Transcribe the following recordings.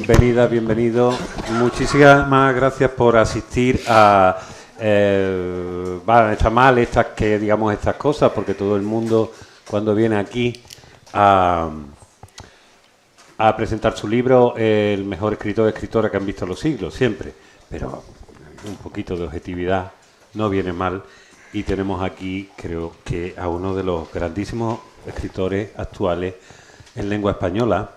Bienvenida, bienvenido. Muchísimas gracias por asistir a... está mal estas cosas, porque todo el mundo cuando viene aquí a presentar su libro, el mejor escritor o escritora que han visto los siglos, siempre. Pero un poquito de objetividad no viene mal. Y tenemos aquí, creo que, a uno de los grandísimos escritores actuales en lengua española.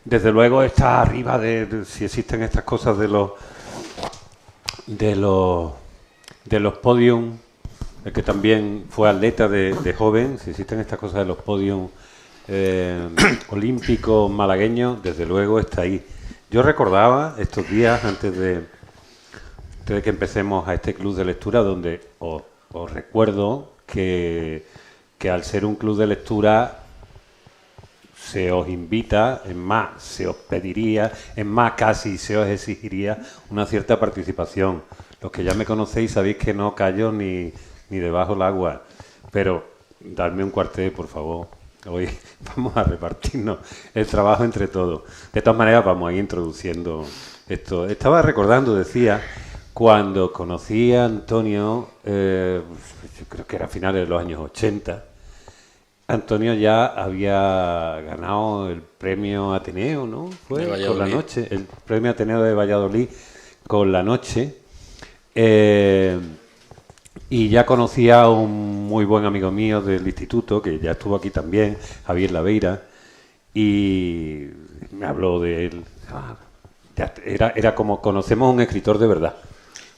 Desde luego está arriba de si existen estas cosas de los podium, el que también fue atleta de joven, si existen estas cosas de los podium olímpicos malagueños, desde luego está ahí. Yo recordaba estos días, antes de que empecemos a este club de lectura, donde os recuerdo que al ser un club de lectura se os invita, es más, se os pediría, es más, casi se os exigiría una cierta participación. Los que ya me conocéis sabéis que no callo ni debajo del agua, pero dadme un cuartel, por favor. Hoy vamos a repartirnos el trabajo entre todos. De todas maneras, vamos a ir introduciendo esto. Estaba recordando, decía, cuando conocí a Antonio, yo creo que era a finales de los años 80, Antonio ya había ganado el premio Ateneo, ¿no? Fue con La Noche, el premio Ateneo de Valladolid con La Noche. Y ya conocía a un muy buen amigo mío del instituto, que ya estuvo aquí también, Javier Laveira, y me habló de él. Era como conocemos a un escritor de verdad,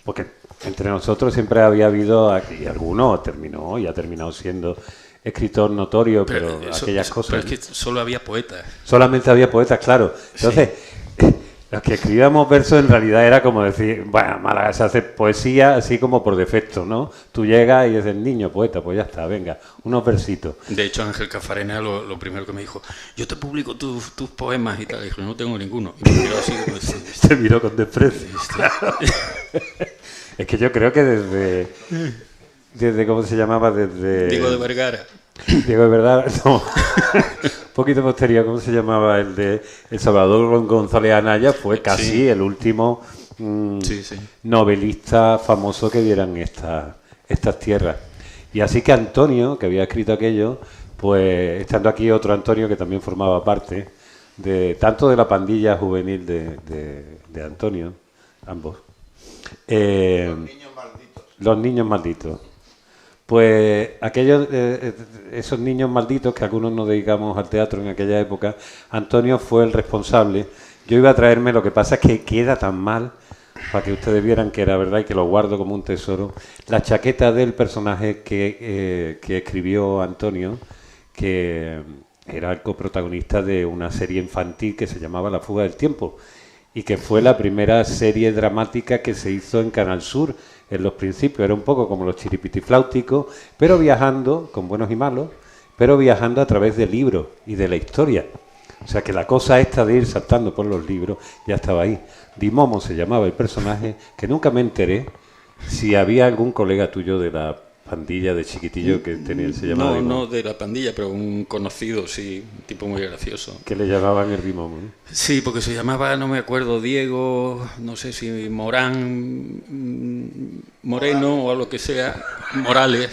porque entre nosotros siempre había habido, aquí alguno ha terminado siendo escritor notorio, pero aquellas cosas... Pero es que solo había poetas. Solamente había poetas, claro. Entonces, sí. Los que escribíamos versos en realidad era como decir, bueno, Málaga se hace poesía así como por defecto, ¿no? Tú llegas y es el niño poeta, pues ya está, venga, unos versitos. De hecho, Ángel Cafarena lo primero que me dijo, yo te publico tus poemas y tal. Y dije, no tengo ninguno. Y me miró así, pues, te miró con desprecio. Es que yo creo que desde ¿cómo se llamaba? Desde... Diego de Vergara. Diego de Vergara, no. Un poquito posterior, ¿cómo se llamaba? El de El Salvador González Anaya, fue casi el último novelista famoso que dieran estas tierras. Y así que Antonio, que había escrito aquello, pues estando aquí otro Antonio que también formaba parte tanto de la pandilla juvenil de Antonio, ambos. Los niños malditos. Pues aquellos, esos niños malditos, que algunos nos dedicamos al teatro en aquella época, Antonio fue el responsable. Yo iba a traerme, lo que pasa es que queda tan mal, para que ustedes vieran que era verdad y que lo guardo como un tesoro, la chaqueta del personaje que escribió Antonio, que era el coprotagonista de una serie infantil que se llamaba La fuga del tiempo, y que fue la primera serie dramática que se hizo en Canal Sur en los principios. Era un poco como los chiripitifláuticos, pero viajando, con buenos y malos, pero viajando a través del libro y de la historia. O sea que la cosa esta de ir saltando por los libros ya estaba ahí. Dimomo se llamaba el personaje, que nunca me enteré si había algún colega tuyo de la pandilla de chiquitillo que se llamaba Dimomo. No de la pandilla, pero un conocido, sí, un tipo muy gracioso. Que le llamaban el Dimomo, ¿no? Sí, porque se llamaba, no me acuerdo, Diego, no sé si Moreno o algo que sea, Morales,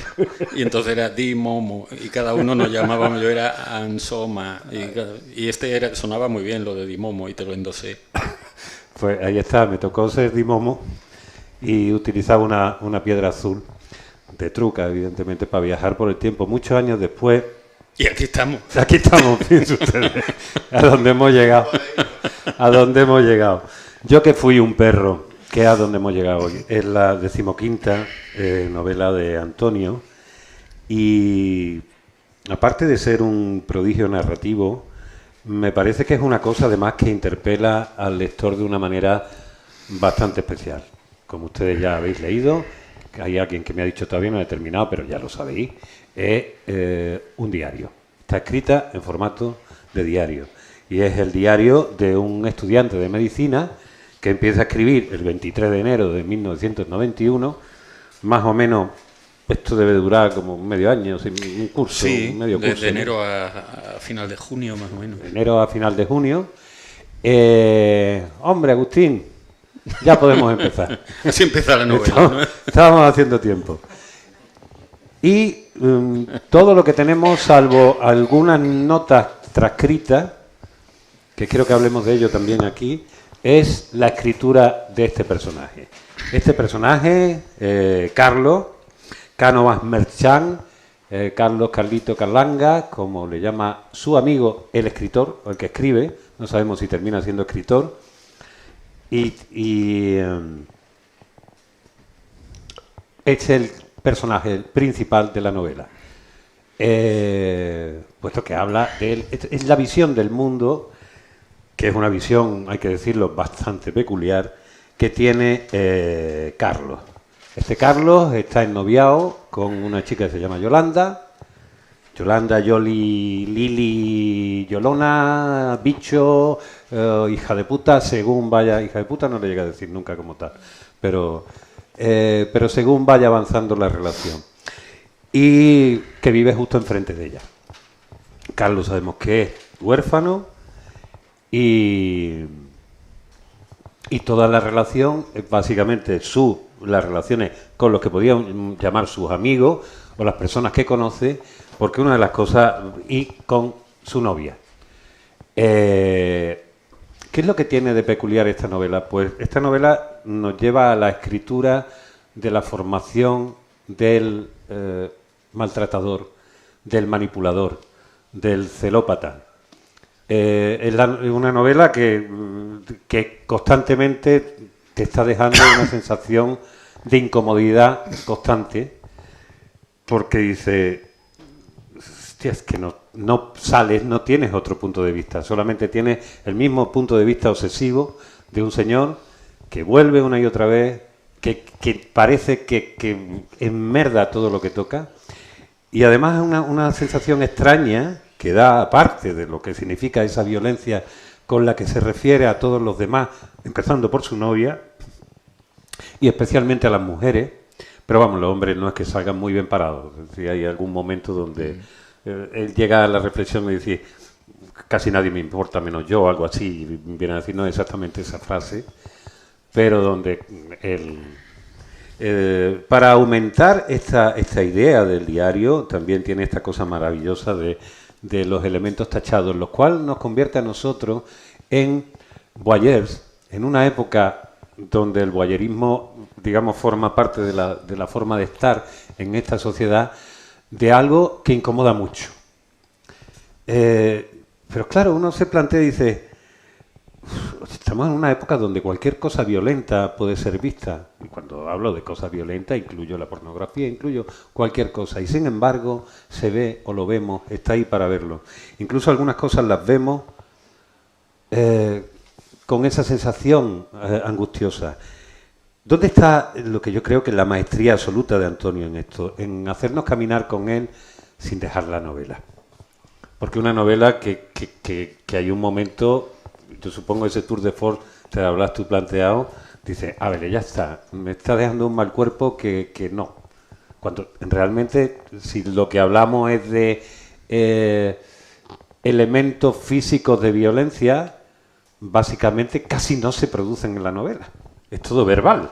y entonces era Dimomo, y cada uno nos llamábamos, yo era Ansoma, y sonaba muy bien lo de Dimomo, y te lo endosé. Pues ahí está, me tocó ser Dimomo y utilizaba una piedra azul de truca, evidentemente, para viajar por el tiempo. Muchos años después... Y aquí estamos. Aquí estamos, fíjense ustedes, a dónde hemos llegado. A dónde hemos llegado. Yo que fui un perro, que es a dónde hemos llegado hoy. Es la 15ª novela de Antonio. Y aparte de ser un prodigio narrativo, me parece que es una cosa además que interpela al lector de una manera bastante especial. Como ustedes ya habéis leído, hay alguien que me ha dicho todavía no he terminado, pero ya lo sabéis, es un diario. Está escrita en formato de diario. Y es el diario de un estudiante de medicina que empieza a escribir el 23 de enero de 1991, más o menos. Esto debe durar como medio año, un curso, sí, medio curso. De enero a final de junio, más o menos. De enero a final de junio. Hombre, Agustín, ya podemos empezar. Así empieza la novela, ¿no? Estábamos haciendo tiempo. Y todo lo que tenemos, salvo algunas notas transcritas, que creo que hablemos de ello también aquí, es la escritura de este personaje. Este personaje, Carlos, Cánovas Merchán, Carlos Carlito Carlanga, como le llama su amigo el escritor, o el que escribe, no sabemos si termina siendo escritor, y es el personaje principal de la novela. Puesto que habla de él, es la visión del mundo, que es una visión, hay que decirlo, bastante peculiar, que tiene Carlos. Este Carlos está ennoviado con una chica que se llama Yolanda, Yoli, Lili, Yolona, bicho, hija de puta, según vaya, hija de puta no le llega a decir nunca como tal, pero según vaya avanzando la relación. Y que vive justo enfrente de ella. Carlos sabemos que es huérfano y toda la relación es básicamente las relaciones con los que podían llamar sus amigos o las personas que conoce, porque una de las cosas, y con su novia. ¿Qué es lo que tiene de peculiar esta novela? Pues esta novela nos lleva a la escritura de la formación del maltratador, del manipulador, del celópata. Es una novela que constantemente te está dejando una sensación de incomodidad constante, porque dice, hostia, es que no sales, no tienes otro punto de vista, solamente tienes el mismo punto de vista obsesivo de un señor que vuelve una y otra vez, que parece que enmerda todo lo que toca, y además una sensación extraña que da, aparte de lo que significa esa violencia con la que se refiere a todos los demás, empezando por su novia, y especialmente a las mujeres, pero vamos, los hombres no es que salgan muy bien parados. Es decir, hay algún momento donde él llega a la reflexión y dice, casi nadie me importa menos yo, o algo así, y viene a decir no exactamente esa frase, pero donde él... para aumentar esta idea del diario, también tiene esta cosa maravillosa de los elementos tachados, los cuales nos convierte a nosotros en voyeurs, en una época donde el voyeurismo, digamos, forma parte de la forma de estar en esta sociedad, de algo que incomoda mucho. Pero claro, uno se plantea y dice, estamos en una época donde cualquier cosa violenta puede ser vista, y cuando hablo de cosas violentas incluyo la pornografía, incluyo cualquier cosa, y sin embargo se ve o lo vemos, está ahí para verlo. Incluso algunas cosas las vemos con esa sensación angustiosa. ¿Dónde está lo que yo creo que es la maestría absoluta de Antonio en esto? En hacernos caminar con él sin dejar la novela. Porque una novela que hay un momento... Yo supongo ese tour de force, te hablas tú planteado, dices, a ver, ya está, me está dejando un mal cuerpo que no. Cuando realmente, si lo que hablamos es de elementos físicos de violencia, básicamente casi no se producen en la novela. Es todo verbal.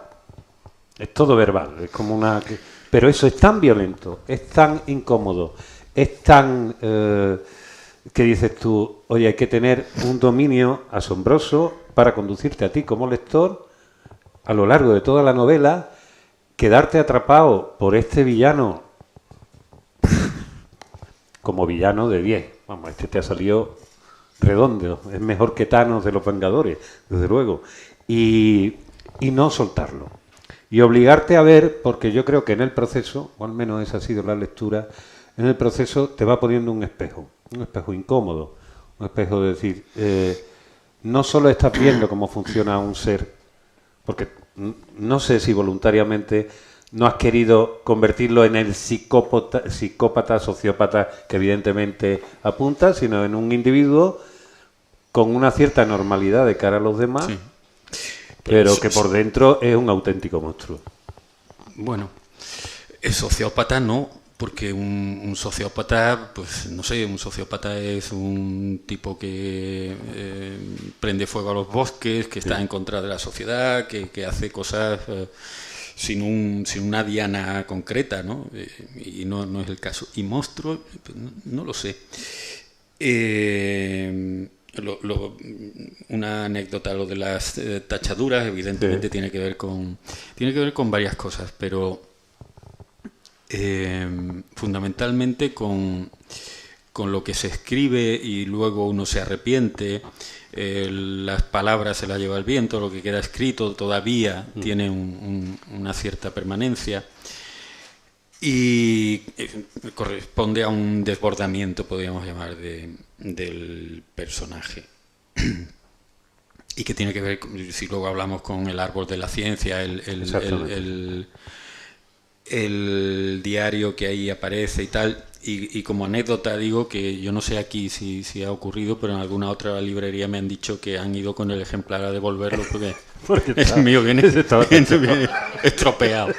Es todo verbal. Es como una... Pero eso es tan violento, es tan incómodo, es tan... que dices tú, oye, hay que tener un dominio asombroso para conducirte a ti como lector a lo largo de toda la novela, quedarte atrapado por este villano como villano de 10. Vamos, este te ha salido redondo, es mejor que Thanos de los Vengadores, desde luego, y no soltarlo. Y obligarte a ver, porque yo creo que en el proceso, o al menos esa ha sido la lectura, en el proceso te va poniendo un espejo incómodo, un espejo de decir, no solo estás viendo cómo funciona un ser, porque no sé si voluntariamente no has querido convertirlo en el psicópata, sociópata que evidentemente apunta, sino en un individuo con una cierta normalidad de cara a los demás, sí, pero que por dentro es un auténtico monstruo. Bueno, el sociópata no, Porque un sociópata, pues no sé, un sociópata es un tipo que prende fuego a los bosques, que está en contra de la sociedad, que hace cosas sin una diana concreta, ¿no? Y no es el caso. Y monstruo, pues, no lo sé. Una anécdota, lo de las tachaduras, evidentemente tiene que ver con varias cosas, pero fundamentalmente con lo que se escribe y luego uno se arrepiente, las palabras se las lleva el viento, lo que queda escrito todavía tiene una cierta permanencia y corresponde a un desbordamiento, podríamos llamar, del personaje. Y que tiene que ver, si luego hablamos con el árbol de la ciencia, el diario que ahí aparece y tal, y como anécdota digo que yo no sé aquí si ha ocurrido, pero en alguna otra librería me han dicho que han ido con el ejemplar a devolverlo porque el mío viene estropeado.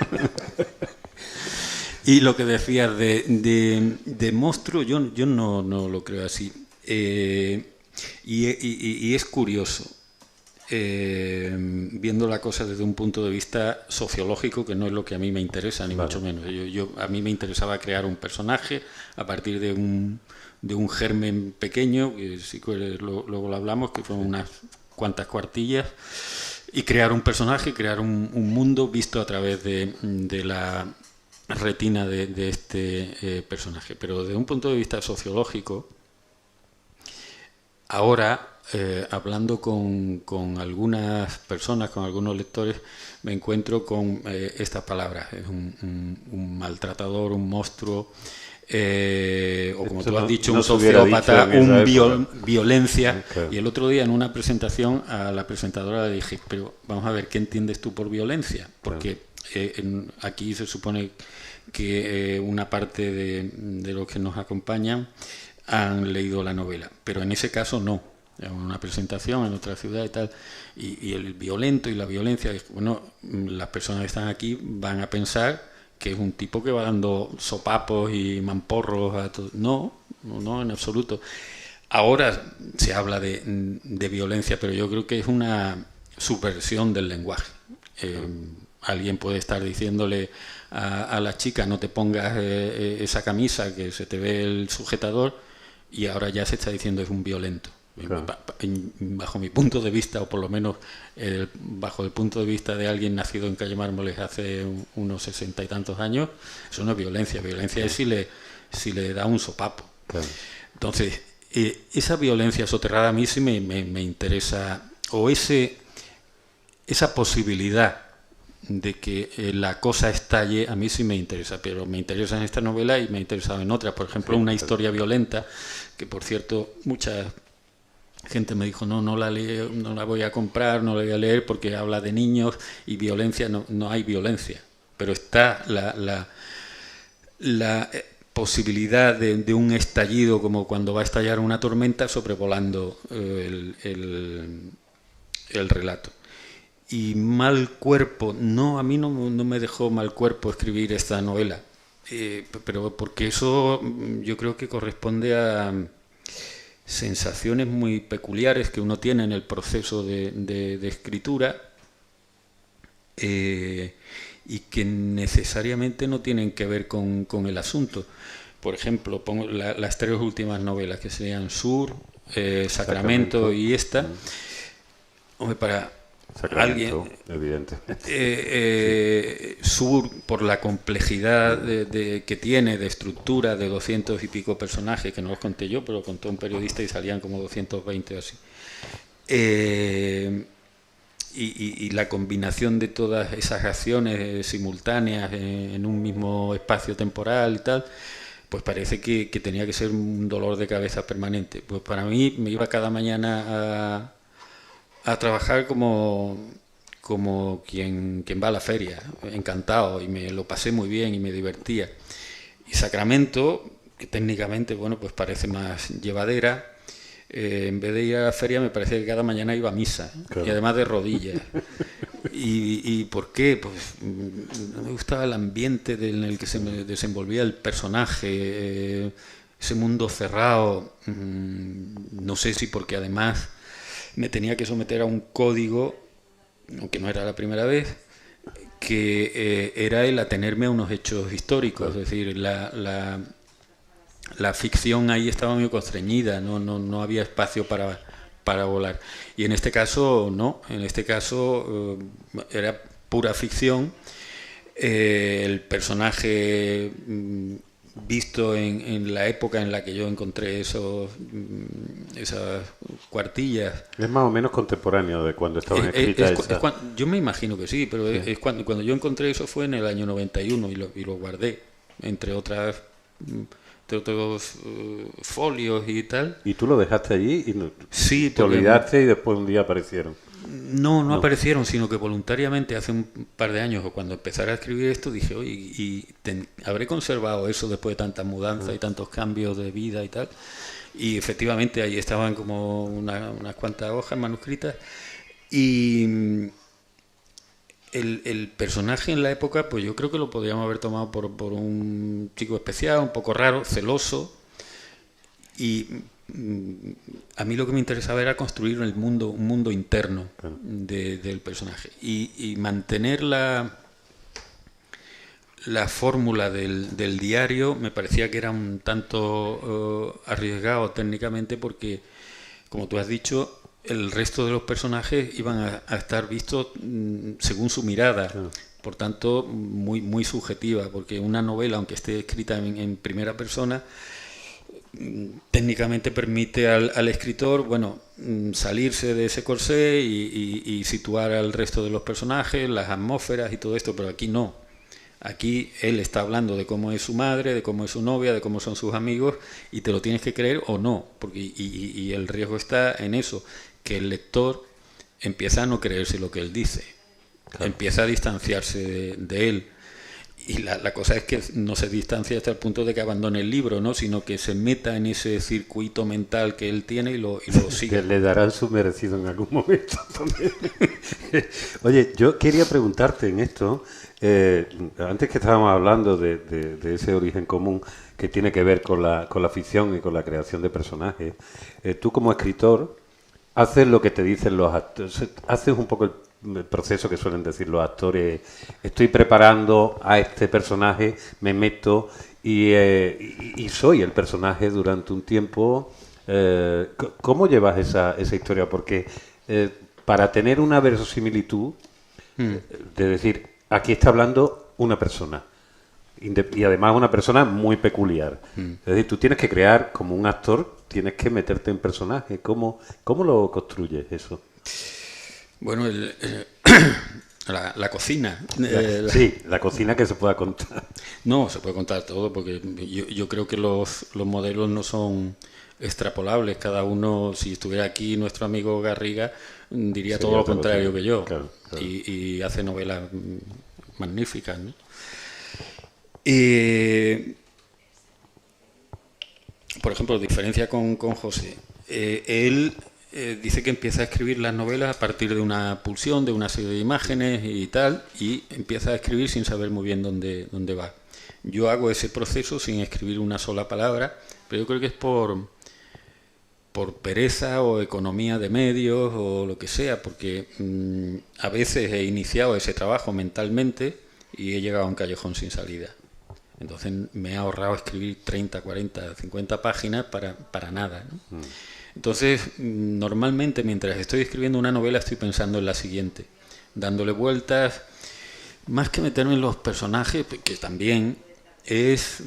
Y lo que decías de monstruo, yo no lo creo así. Y es curioso, viendo la cosa desde un punto de vista sociológico, que no es lo que a mí me interesa, ni mucho menos. A mí me interesaba crear un personaje a partir de un germen pequeño, que sí, luego lo hablamos, que fueron unas cuantas cuartillas, y crear un personaje, crear un mundo visto a través de la retina de este personaje. Pero desde un punto de vista sociológico, ahora, hablando con algunas personas, con algunos lectores, me encuentro con estas palabras. Es un maltratador, un monstruo, o como tú has dicho, un sociópata, violencia. Claro. Y el otro día en una presentación a la presentadora le dije, pero vamos a ver, ¿qué entiendes tú por violencia? Porque aquí se supone que una parte de los que nos acompañan han leído la novela, pero en ese caso no, en una presentación en otra ciudad y tal, y el violento y la violencia, bueno, las personas que están aquí van a pensar que es un tipo que va dando sopapos y mamporros a todo. No, en absoluto. Ahora se habla de violencia, pero yo creo que es una subversión del lenguaje. Alguien puede estar diciéndole a la chica, no te pongas esa camisa que se te ve el sujetador, y ahora ya se está diciendo es un violento. Claro. Bajo mi punto de vista, o por lo menos bajo el punto de vista de alguien nacido en Calle Mármoles hace unos 60 y tantos años, eso no es violencia. Violencia es si le da un sopapo. Claro. Entonces, esa violencia soterrada a mí sí me interesa, o esa posibilidad de que la cosa estalle, a mí sí me interesa, pero me interesa en esta novela y me ha interesado en otras. Por ejemplo, una historia violenta, que por cierto mucha gente me dijo, no la leo, no la voy a comprar, no la voy a leer porque habla de niños y violencia. No hay violencia, pero está la posibilidad de un estallido, como cuando va a estallar una tormenta, sobrevolando el relato. Y mal cuerpo, no, a mí no me dejó mal cuerpo escribir esta novela, pero porque eso yo creo que corresponde a sensaciones muy peculiares que uno tiene en el proceso de escritura, y que necesariamente no tienen que ver con el asunto. Por ejemplo, pongo las tres últimas novelas, que serían Sur, Sacramento y esta. Hombre, para Sacramento, evidentemente. Sur, por la complejidad que tiene de estructura, de 200 y pico personajes, que no los conté yo, pero contó un periodista y salían como 220 o así. Y la combinación de todas esas acciones simultáneas en un mismo espacio temporal y tal, pues parece que tenía que ser un dolor de cabeza permanente. Pues para mí me iba cada mañana a trabajar como quien va a la feria, encantado, y me lo pasé muy bien y me divertía. Y Sacramento, que técnicamente, bueno, pues parece más llevadera, en vez de ir a la feria me parece que cada mañana iba a misa, claro. Y además de rodillas. ¿Y por qué? Pues no me gustaba el ambiente en el que se me desenvolvía el personaje, ese mundo cerrado. No sé si porque además me tenía que someter a un código, aunque no era la primera vez, que era el atenerme a unos hechos históricos. Es decir, la ficción ahí estaba muy constreñida, no había espacio para volar. Y en este caso no, en este caso era pura ficción. El personaje visto en la época en la que yo encontré esas cuartillas. Es más o menos contemporáneo de cuando estaban escritas esas. Yo me imagino que sí, pero sí. Cuando yo encontré eso fue en el año 91 y lo guardé, entre otros folios y tal. ¿Y tú lo dejaste allí y sí, te olvidaste y después un día aparecieron? No aparecieron, sino que voluntariamente hace un par de años, o cuando empezara a escribir esto, dije, oye, ¿habré conservado eso después de tantas mudanzas y tantos cambios de vida y tal? Y efectivamente ahí estaban como unas cuantas hojas manuscritas. Y el personaje en la época, pues yo creo que lo podríamos haber tomado por un chico especial, un poco raro, celoso. Y a mí lo que me interesaba era construir un mundo interno del personaje y mantener la fórmula del diario. Me parecía que era un tanto arriesgado técnicamente porque, como tú has dicho, el resto de los personajes iban a estar vistos según su mirada. Por tanto, muy subjetiva, porque una novela, aunque esté escrita en primera persona, técnicamente permite al escritor, salirse de ese corsé y situar al resto de los personajes, las atmósferas y todo esto, pero aquí no. Aquí él está hablando de cómo es su madre, de cómo es su novia, de cómo son sus amigos, y te lo tienes que creer o no, porque y el riesgo está en eso, que el lector empieza a no creerse lo que él dice, empieza a distanciarse de él. Y la cosa es que no se distancia hasta el punto de que abandone el libro, ¿no? Sino que se meta en ese circuito mental que él tiene y lo sigue. Que le darán su merecido en algún momento también. Oye, yo quería preguntarte en esto, antes que estábamos hablando de ese origen común que tiene que ver con la ficción y con la creación de personajes, tú como escritor haces lo que te dicen los actores, haces un poco el proceso que suelen decir los actores. Estoy preparando a este personaje, me meto y soy el personaje durante un tiempo. ¿Cómo llevas esa historia? Porque para tener una verosimilitud, de decir, aquí está hablando una persona, y además una persona muy peculiar. Es decir, tú tienes que crear, como un actor, tienes que meterte en personaje. ¿Cómo lo construyes eso? Bueno, la cocina. Sí, la cocina que se pueda contar. No, se puede contar todo, porque yo creo que los modelos no son extrapolables. Cada uno, si estuviera aquí nuestro amigo Garriga, diría todo lo contrario que yo. Claro. Y hace novelas magníficas, ¿no? Por ejemplo, diferencia con José. Él dice que empieza a escribir las novelas a partir de una pulsión, de una serie de imágenes y tal, y empieza a escribir sin saber muy bien dónde va. Yo hago ese proceso sin escribir una sola palabra, pero yo creo que es por pereza o economía de medios o lo que sea, porque a veces he iniciado ese trabajo mentalmente y he llegado a un callejón sin salida. Entonces me he ahorrado escribir 30, 40, 50 páginas para nada, ¿no? Entonces, normalmente mientras estoy escribiendo una novela estoy pensando en la siguiente, dándole vueltas, más que meterme en los personajes, que también es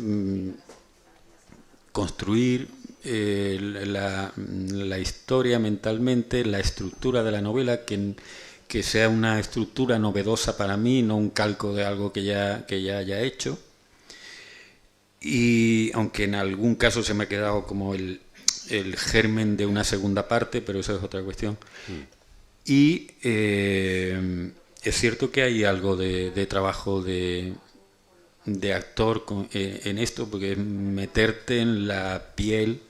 construir la historia mentalmente, la estructura de la novela, que sea una estructura novedosa para mí, no un calco de algo que ya haya hecho. Y aunque en algún caso se me ha quedado como el germen de una segunda parte, pero eso es otra cuestión. Y es cierto que hay algo de trabajo de actor en esto, porque es meterte en la piel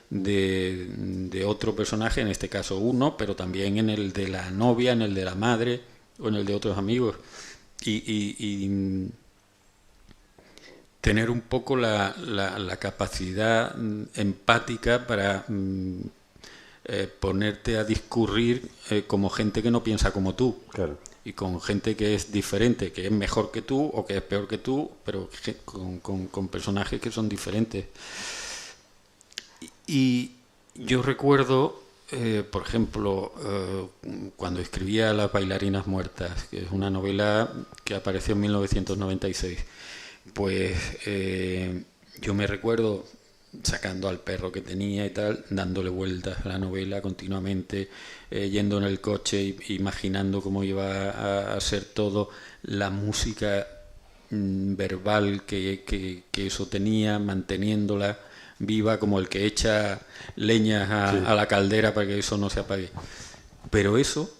de otro personaje, en este caso uno, pero también en el de la novia, en el de la madre, o en el de otros amigos. Y tener un poco la capacidad empática para ponerte a discurrir como gente que no piensa como tú. Claro. Y con gente que es diferente, que es mejor que tú o que es peor que tú, pero con personajes que son diferentes. Y yo recuerdo, por ejemplo, cuando escribía Las bailarinas muertas, que es una novela que apareció en 1996, pues yo me recuerdo sacando al perro que tenía y tal, dándole vueltas a la novela continuamente, yendo en el coche, imaginando cómo iba a ser todo, la música verbal que eso tenía, manteniéndola viva, como el que echa leñas a la caldera para que eso no se apague. Pero eso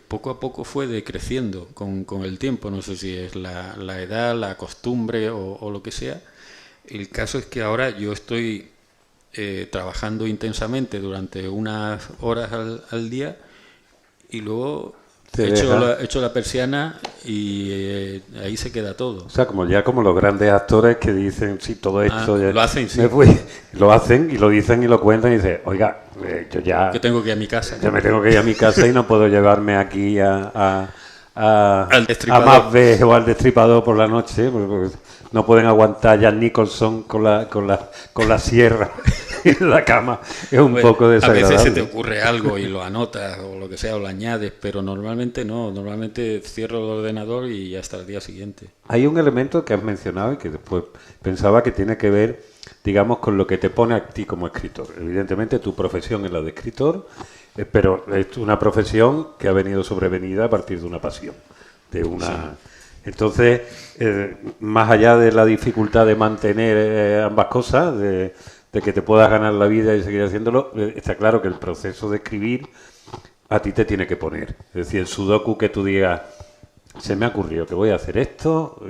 poco a poco fue decreciendo con el tiempo, no sé si es la edad, la costumbre o lo que sea. El caso es que ahora yo estoy trabajando intensamente durante unas horas al día y luego echo la persiana y ahí se queda todo. O sea, como los grandes actores que dicen, sí, todo esto... lo hacen, sí. Lo hacen y lo dicen y lo cuentan y dicen, oiga, yo ya... Yo tengo que ir a mi casa. Yo me tengo que ir a mi casa y no puedo llevarme aquí a más B o al Destripador por la noche, porque no pueden aguantar ya Nicholson con la sierra en la cama. Es un poco desagradable. A veces se te ocurre algo y lo anotas o lo que sea, o lo añades, pero normalmente no. Normalmente cierro el ordenador y hasta el día siguiente. Hay un elemento que has mencionado y que después pensaba que tiene que ver, digamos, con lo que te pone a ti como escritor. Evidentemente tu profesión es la de escritor, pero es una profesión que ha venido sobrevenida a partir de una pasión, de una... Sí. Entonces, más allá de la dificultad de mantener ambas cosas, de que te puedas ganar la vida y seguir haciéndolo, está claro que el proceso de escribir a ti te tiene que poner. Es decir, el sudoku que tú digas, se me ha ocurrido que voy a hacer esto,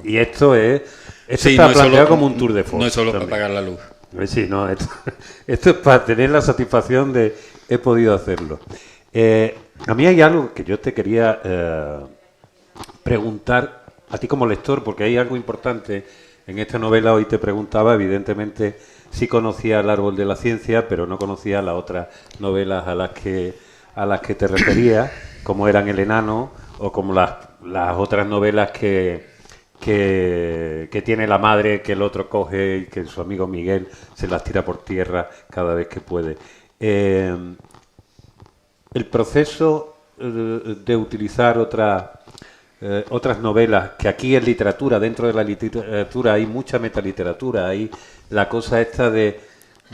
y esto es... Esto está planteado como un tour de force. No es solo también. para apagar la luz. Sí, no, esto es para tener la satisfacción de he podido hacerlo. A mí hay algo que yo te quería preguntar a ti como lector, porque hay algo importante en esta novela. Hoy te preguntaba, evidentemente sí conocía El árbol de la ciencia, pero no conocía las otras novelas a las que te referías, como eran El enano o como las otras novelas que tiene la madre, que el otro coge y que su amigo Miguel se las tira por tierra cada vez que puede. El proceso de utilizar otras novelas, que aquí en literatura, dentro de la literatura hay mucha metaliteratura, hay la cosa esta de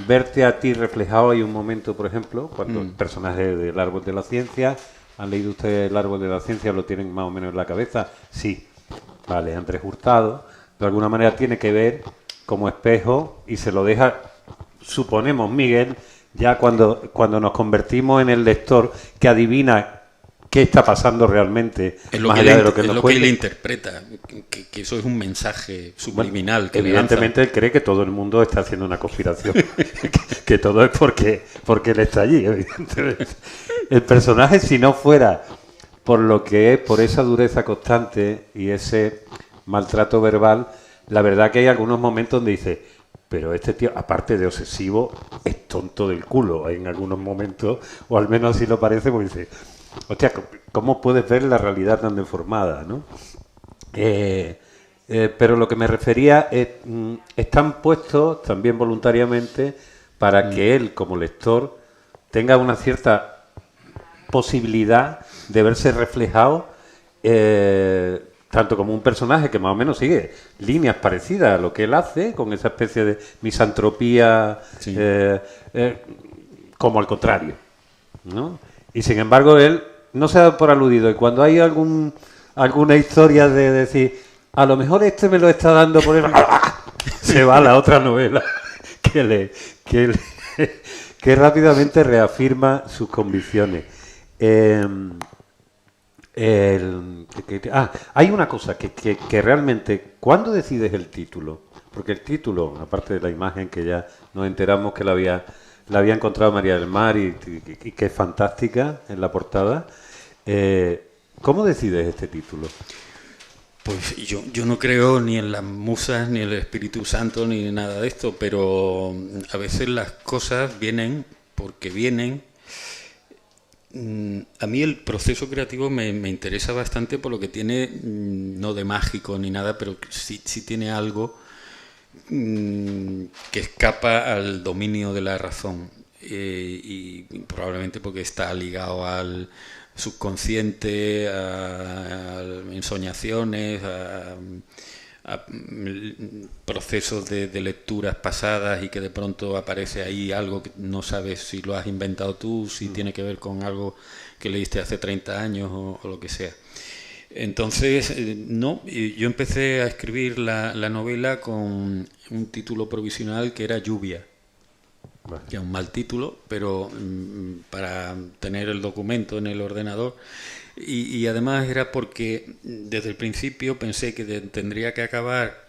verte a ti reflejado. Hay un momento, por ejemplo, cuando el personaje del árbol de la ciencia, ¿han leído ustedes El árbol de la ciencia? ¿Lo tienen más o menos en la cabeza? Sí. Vale, Andrés Hurtado, de alguna manera tiene que ver como espejo y se lo deja, suponemos, Miguel, ya cuando nos convertimos en el lector que adivina qué está pasando realmente, más allá de lo que nos cuenta. Es lo que él interpreta, que eso es un mensaje subliminal. Bueno, que evidentemente él cree que todo el mundo está haciendo una conspiración, que todo es porque él está allí, evidentemente. El personaje, si no fuera por lo que es, por esa dureza constante y ese maltrato verbal, la verdad que hay algunos momentos donde dice, pero este tío, aparte de obsesivo, es tonto del culo en algunos momentos, o al menos así lo parece, porque dice, hostia, ¿cómo puedes ver la realidad tan deformada, ¿no? Pero lo que me refería es, están puestos también voluntariamente para que él, como lector, tenga una cierta posibilidad de verse reflejado, tanto como un personaje que más o menos sigue líneas parecidas a lo que él hace, con esa especie de misantropía, sí. Como al contrario, ¿no? Y sin embargo él no se da por aludido, y cuando hay alguna historia de decir, a lo mejor este me lo está dando por él, se va a la otra novela que rápidamente reafirma sus convicciones. Hay una cosa que realmente, ¿cuándo decides el título? Porque el título, aparte de la imagen que ya nos enteramos que la había encontrado María del Mar y que es fantástica en la portada, ¿Cómo decides este título? Pues yo no creo ni en las musas, ni en el Espíritu Santo, ni en nada de esto, pero a veces las cosas vienen porque vienen. A mí el proceso creativo me interesa bastante por lo que tiene, no de mágico ni nada, pero sí tiene algo que escapa al dominio de la razón, y probablemente porque está ligado al subconsciente, a ensoñaciones, a procesos de lecturas pasadas, y que de pronto aparece ahí algo que no sabes si lo has inventado tú, si tiene que ver con algo que leíste hace 30 años o lo que sea. Entonces, yo empecé a escribir la novela con un título provisional que era Lluvia, que es un mal título, pero para tener el documento en el ordenador. Y además era porque desde el principio pensé que tendría que acabar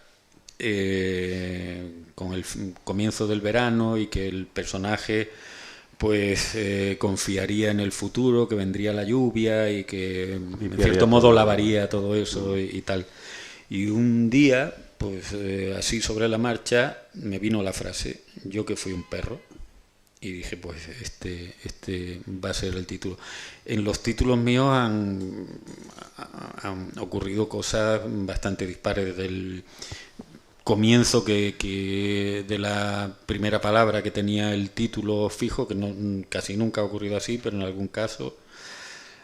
con el comienzo del verano, y que el personaje pues confiaría en el futuro, que vendría la lluvia y que en cierto modo lavaría todo eso y tal. Y un día, pues así sobre la marcha, me vino la frase: yo que fui un perro. Y dije, pues este va a ser el título. En los títulos míos han ocurrido cosas bastante dispares, desde el comienzo que de la primera palabra que tenía el título fijo, que casi nunca ha ocurrido así, pero en algún caso,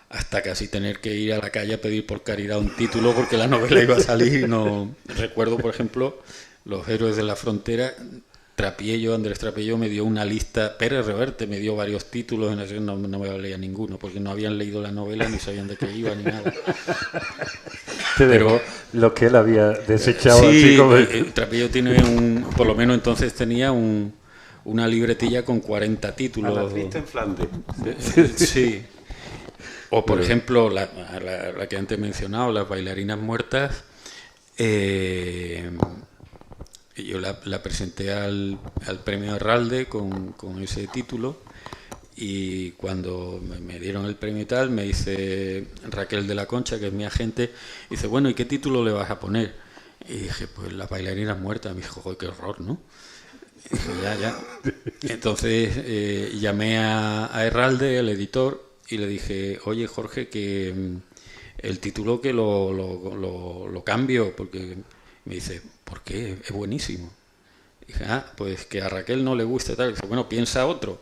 hasta casi tener que ir a la calle a pedir por caridad un título porque la novela iba a salir. No recuerdo, por ejemplo, Los héroes de la frontera. Andrés Trapiello me dio una lista, Pérez Reverte me dio varios títulos, no me leía ninguno, porque no habían leído la novela, ni sabían de qué iba, ni nada. Pero lo que él había desechado. Sí, así como... Trapiello tiene por lo menos entonces tenía una libretilla con 40 títulos. ¿La has visto en Flandes? Sí. O por ejemplo, la que antes he mencionado, Las bailarinas muertas. Yo la presenté al premio Herralde con ese título, y cuando me dieron el premio y tal, me dice Raquel de la Concha, que es mi agente, dice, bueno, ¿y qué título le vas a poner? Y dije, pues Las bailarinas muertas. Me dijo, ¡joder, qué horror!, ¿no? Y dije, ya. Entonces llamé a Herralde, el editor, y le dije, oye, Jorge, que el título que lo cambio, porque... Me dice, ¿por qué? Es buenísimo. Y dije, pues que a Raquel no le gusta tal. Y dice, bueno, piensa otro.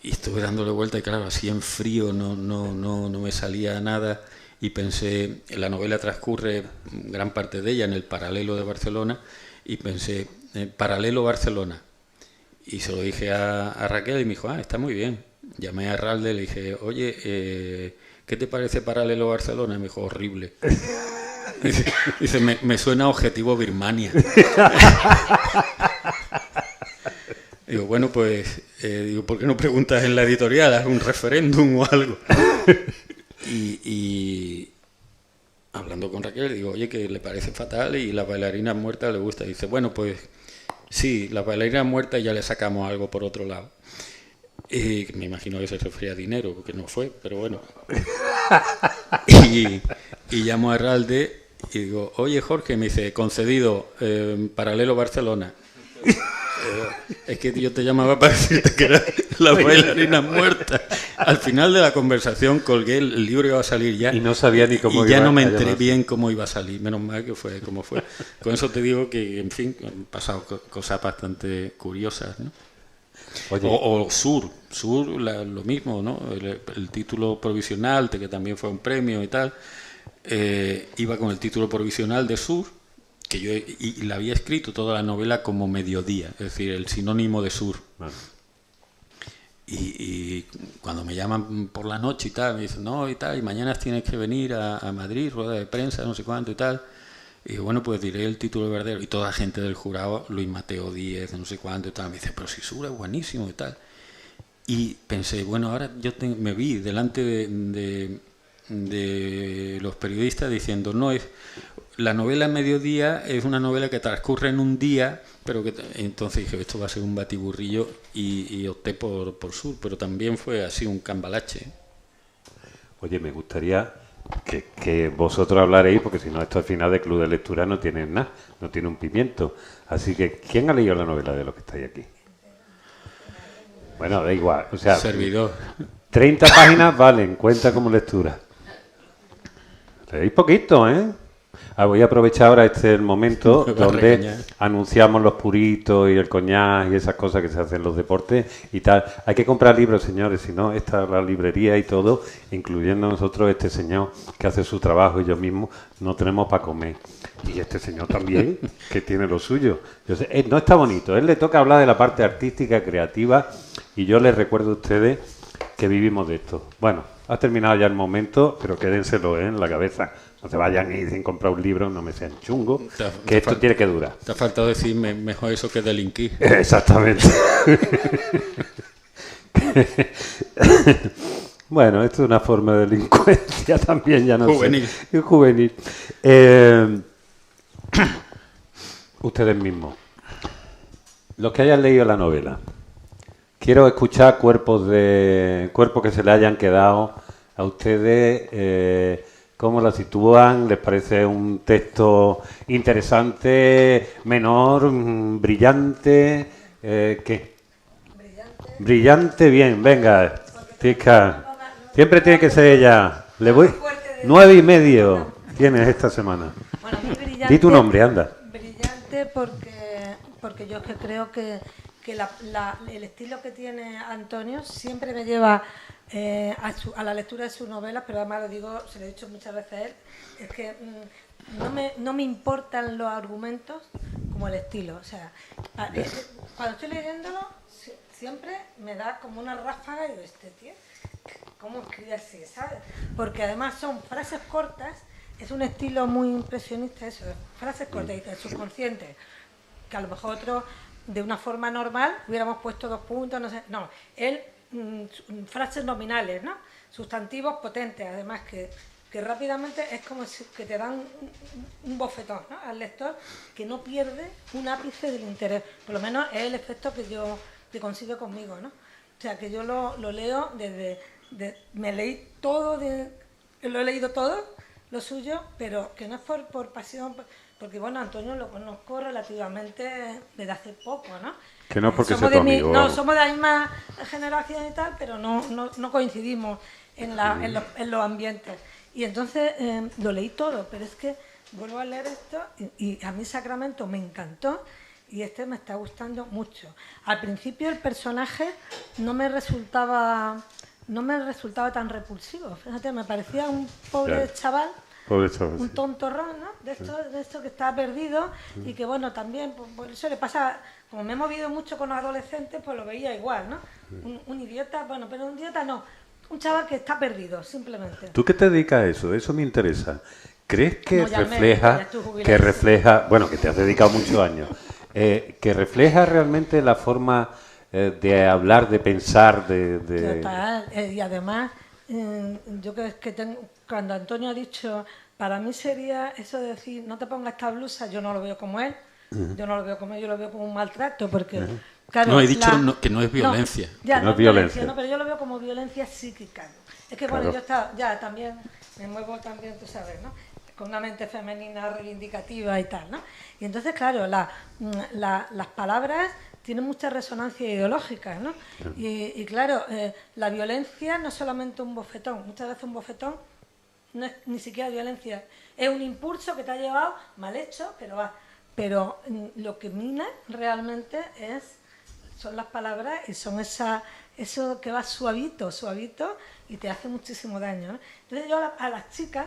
Y estuve dándole vuelta, y claro, así en frío no me salía nada. Y pensé, la novela transcurre gran parte de ella en el paralelo de Barcelona, y pensé, paralelo Barcelona. Y se lo dije a Raquel, y me dijo, está muy bien. Llamé a Herralde, le dije, oye, ¿qué te parece paralelo Barcelona? Y me dijo, horrible. Dice, me suena a Objetivo Birmania. Digo, bueno, pues, ¿por qué no preguntas en la editorial? Haz un referéndum o algo. Y hablando con Raquel, digo, oye, que le parece fatal y Las bailarinas muertas le gusta. Dice, bueno, pues sí, Las bailarinas muertas ya le sacamos algo por otro lado. Y me imagino que se refería a dinero, porque no fue, pero bueno. Y llamo a Herralde y digo, oye, Jorge, me dice, concedido, paralelo Barcelona. Es que yo te llamaba para decirte que era Las bailarinas muertas. Al final de la conversación colgué, el libro iba a salir ya. Y no sabía ni cómo iba. Y ya no me a enteré llamarse. bien cómo iba a salir. Menos mal que fue como fue. Con eso te digo que, en fin, han pasado cosas bastante curiosas, ¿no? Oye. O Sur, lo mismo, ¿no? El título provisional, que también fue un premio y tal, iba con el título provisional de Sur, que yo y la había escrito toda la novela como mediodía, es decir, el sinónimo de Sur. Bueno. Y cuando me llaman por la noche y tal, me dicen, no, y tal, y mañana tienes que venir a Madrid, rueda de prensa, no sé cuánto y tal. Y digo, bueno, pues diré el título verdadero. Y toda la gente del jurado, Luis Mateo Díez, no sé cuánto y tal, me dice, pero si Sur es buenísimo y tal. Y pensé, bueno, ahora me vi delante de los periodistas diciendo, no, la novela Mediodía es una novela que transcurre en un día, pero que entonces dije, esto va a ser un batiburrillo, y opté por Sur, pero también fue así un cambalache. Oye, me gustaría que vosotros hablaréis, porque si no, esto al final de Club de Lectura no tiene nada, no tiene un pimiento. Así que, ¿quién ha leído la novela de los que estáis aquí? Bueno, da igual. O sea, servidor. 30 páginas valen, cuenta como lectura. Leéis poquito, ¿eh? Voy a aprovechar ahora el momento donde anunciamos los puritos y el coñac y esas cosas que se hacen en los deportes y tal. Hay que comprar libros, señores, si no, esta la librería y todo, incluyendo nosotros, este señor que hace su trabajo y yo mismo, no tenemos para comer. Y este señor también, que tiene lo suyo. Yo sé, no está bonito, a él le toca hablar de la parte artística, creativa, y yo les recuerdo a ustedes que vivimos de esto. Bueno, ha terminado ya el momento, pero quédenselo en la cabeza. No se vayan y sin comprar un libro, no me sean chungos, que esto tiene que durar. Te ha faltado decir mejor eso que delinquir. Exactamente. Bueno, esto es una forma de delincuencia también, ya no juvenil. sé. Juvenil. Ustedes mismos, los que hayan leído la novela, quiero escuchar cuerpos que se le hayan quedado a ustedes. ¿Cómo la sitúan? ¿Les parece un texto interesante, menor, brillante? ¿Qué? Brillante, bien, venga, Tica. Siempre tiene que ser ella. Le voy 9,5 tienes esta semana. Bueno, muy brillante. Di tu nombre, anda. Brillante porque yo es que creo que el estilo que tiene Antonio siempre me lleva a la lectura de sus novelas, pero además lo digo, se lo he dicho muchas veces a él, es que no me importan los argumentos como el estilo. O sea, cuando estoy leyéndolo, siempre me da como una ráfaga y digo, este tío, ¿cómo escribe así? ¿Sabes? Porque además son frases cortas, es un estilo muy impresionista eso, frases cortas y el subconsciente, que a lo mejor otro, de una forma normal, hubiéramos puesto 2 puntos, no sé, no, él... frases nominales, ¿no? Sustantivos potentes, además que rápidamente es como si que te dan un bofetón, ¿no? Al lector, que no pierde un ápice del interés. Por lo menos es el efecto que consigue conmigo, ¿no? O sea, que yo lo leo me leí todo, lo he leído todo, lo suyo, pero que no es por pasión, porque bueno, Antonio lo conozco relativamente desde hace poco, ¿no? Que no porque sea tu amigo. No, somos de la misma generación y tal, pero no coincidimos en los ambientes. Y entonces lo leí todo, pero es que vuelvo a leer esto y a mí Sacramento me encantó y este me está gustando mucho. Al principio el personaje no me resultaba tan repulsivo. Fíjate, me parecía un pobre chaval. Un tontorrón, ¿no? De esto que está perdido y que, bueno, también, por eso le pasa, como me he movido mucho con los adolescentes, pues lo veía igual, ¿no? Un idiota, bueno, pero un idiota no, un chaval que está perdido, simplemente. ¿Tú qué te dedicas a eso? Eso me interesa. ¿Crees que refleja, bueno, que te has dedicado muchos años, que refleja realmente la forma de hablar, de pensar, Total, y además... yo creo que cuando Antonio ha dicho, para mí sería eso de decir, no te pongas esta blusa, yo no lo veo como él, yo no lo veo como él, yo lo veo como un maltrato, porque... Claro, no, he dicho que no es violencia. No es violencia, no, pero yo lo veo como violencia psíquica. Es que bueno, yo también me muevo también, tú sabes, ¿no? Con una mente femenina reivindicativa y tal, ¿no? Y entonces, claro, las palabras tienen mucha resonancia ideológica, ¿no? Y claro, la violencia no es solamente un bofetón, muchas veces un bofetón no es ni siquiera violencia, es un impulso que te ha llevado mal hecho, pero lo que mina realmente son las palabras y son eso que va suavito y te hace muchísimo daño, ¿no? Entonces yo a las chicas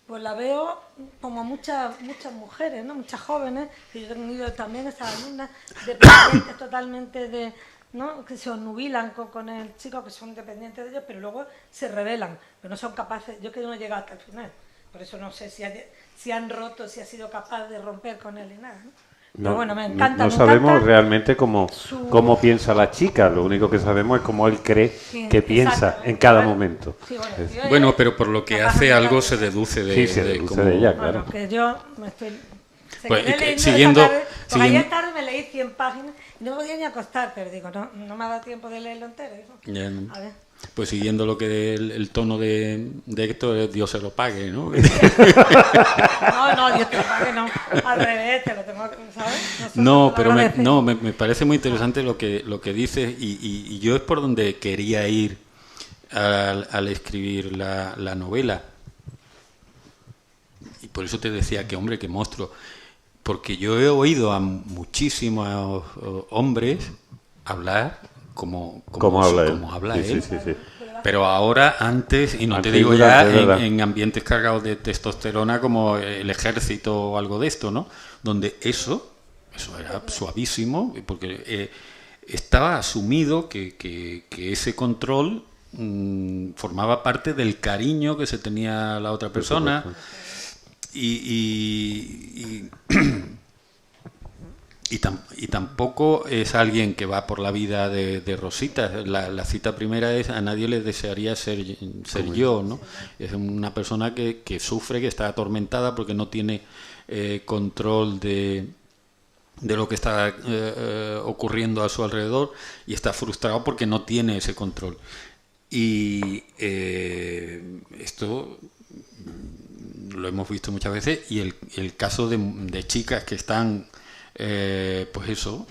pues la veo como muchas mujeres, ¿no? Muchas jóvenes, que yo he tenido también esas alumnas dependientes totalmente ¿no? Que se obnubilan con el chico, que son dependientes de ellos, pero luego se rebelan, pero no son capaces. Yo que no he llegado hasta el final, por eso no sé si han roto, si ha sido capaz de romper con él y nada, ¿no? Pero bueno, me encanta. No sabemos realmente cómo piensa la chica, lo único que sabemos es cómo él cree que piensa en cada momento. Sí, bueno, pero por lo que hace algo se deduce de ella, claro. Bueno, que yo me estoy Pues, quedé leyendo siguiendo, esta tarde, porque siguiendo- ayer tarde me leí 100 páginas y no me podía ni acostar, pero digo, no me ha dado tiempo de leerlo entero. Hijo. Ya, ¿no? A ver. Pues siguiendo lo que el tono de Héctor, Dios se lo pague, ¿no? No, Dios te lo pague, no. Al revés, te lo tengo, ¿sabes? Nosotros No, te lo pero agradecemos. me parece muy interesante lo que dices y yo es por donde quería ir al escribir la novela. Y por eso te decía que, hombre, que monstruo. Porque yo he oído a muchísimos hombres hablar como habla él. habla Sí, él. sí, sí, sí. Pero ahora, antes, y no te Antes, digo ya durante, ¿verdad? en ambientes cargados de testosterona como el ejército o algo de esto, ¿no? Donde eso era suavísimo, porque estaba asumido que ese control formaba parte del cariño que se tenía a la otra persona. Y tampoco es alguien que va por la vida de rositas. La cita primera es: a nadie le desearía ser yo, ¿no? Es una persona que sufre, que está atormentada porque no tiene control de lo que está ocurriendo a su alrededor, y está frustrado porque no tiene ese control. Y esto lo hemos visto muchas veces, y el caso de chicas que están pues eso,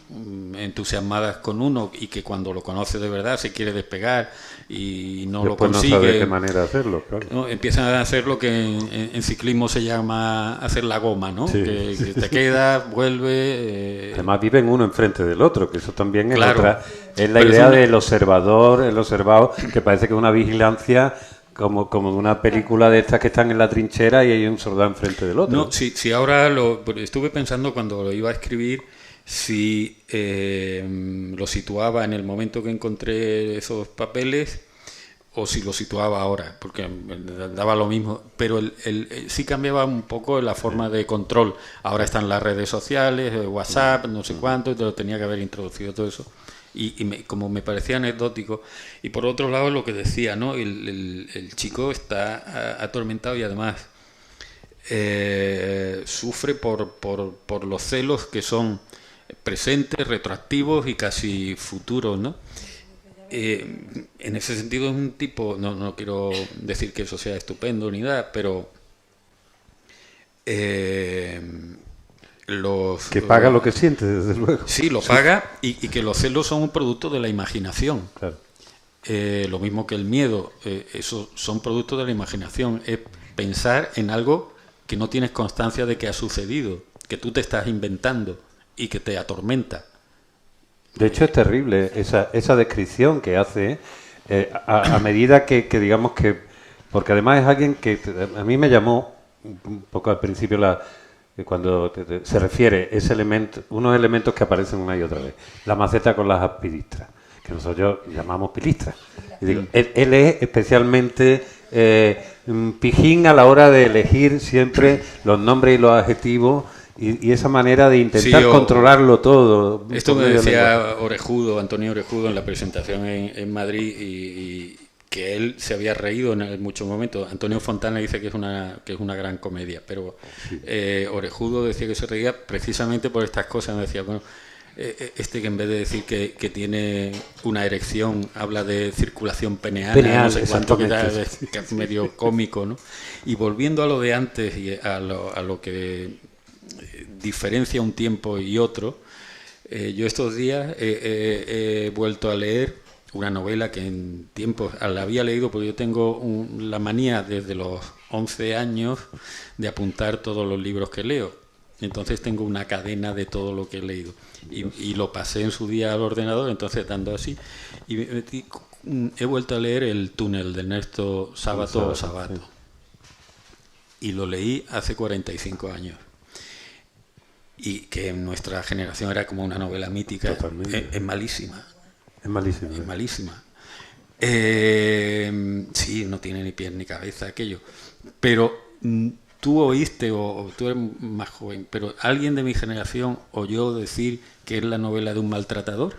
entusiasmadas con uno y que cuando lo conoce de verdad se quiere despegar y no Después lo consigue. no sabe de qué manera hacerlo, claro. ¿No? Empiezan a hacer lo que en ciclismo se llama hacer la goma, ¿no? Sí. Que te quedas, vuelve. Además viven uno enfrente del otro, que eso también es Claro. otra. Es la Pero idea es una- del observador, el observado, que parece que es una vigilancia como en una película de estas que están en la trinchera y hay un soldado enfrente del otro. No, si ahora estuve pensando cuando lo iba a escribir, si lo situaba en el momento que encontré esos papeles o si lo situaba ahora, porque daba lo mismo, pero sí cambiaba un poco la forma de control. Ahora están las redes sociales, WhatsApp, no sé cuánto, y te lo tenía que haber introducido todo eso. Como me parecía anecdótico. Y por otro lado, lo que decía, ¿no? El chico está atormentado y además sufre por los celos que son presentes, retroactivos y casi futuros, ¿no? En ese sentido es un tipo, no quiero decir que eso sea estupendo ni nada, pero Que paga lo que siente, desde luego. Sí, lo paga, y que los celos son un producto de la imaginación. Claro. Lo mismo que el miedo, eso son productos de la imaginación. Es pensar en algo que no tienes constancia de que ha sucedido, que tú te estás inventando y que te atormenta. De hecho es terrible esa descripción que hace a medida que digamos que... Porque además es alguien que a mí me llamó un poco al principio cuando se refiere unos elementos que aparecen una y otra vez. La maceta con las pilistras, que nosotros llamamos pilistras. Y digo, él es especialmente pijín a la hora de elegir siempre los nombres y los adjetivos y esa manera de intentar controlarlo todo. Esto me decía Antonio Orejudo, en la presentación en Madrid, y que él se había reído en muchos momentos. Antonio Fontana dice que es una gran comedia, pero Orejudo decía que se reía precisamente por estas cosas. Me decía, bueno, que en vez de decir que tiene una erección, habla de circulación peneal, no sé cuánto, que es medio cómico, ¿no? Y volviendo a lo de antes y a lo que diferencia un tiempo y otro, yo estos días he vuelto a leer una novela que en tiempos la había leído, porque yo tengo la manía desde los 11 años de apuntar todos los libros que leo. Entonces tengo una cadena de todo lo que he leído. Y lo pasé en su día al ordenador, entonces dando así. Y he vuelto a leer El túnel de Ernesto Sábato. Y lo leí hace 45 años. Y que en nuestra generación era como una novela mítica. Es malísima. Es malísima. Es malísima. Sí, no tiene ni pies ni cabeza aquello. Pero tú oíste, o tú eres más joven, pero ¿alguien de mi generación oyó decir que es la novela de un maltratador?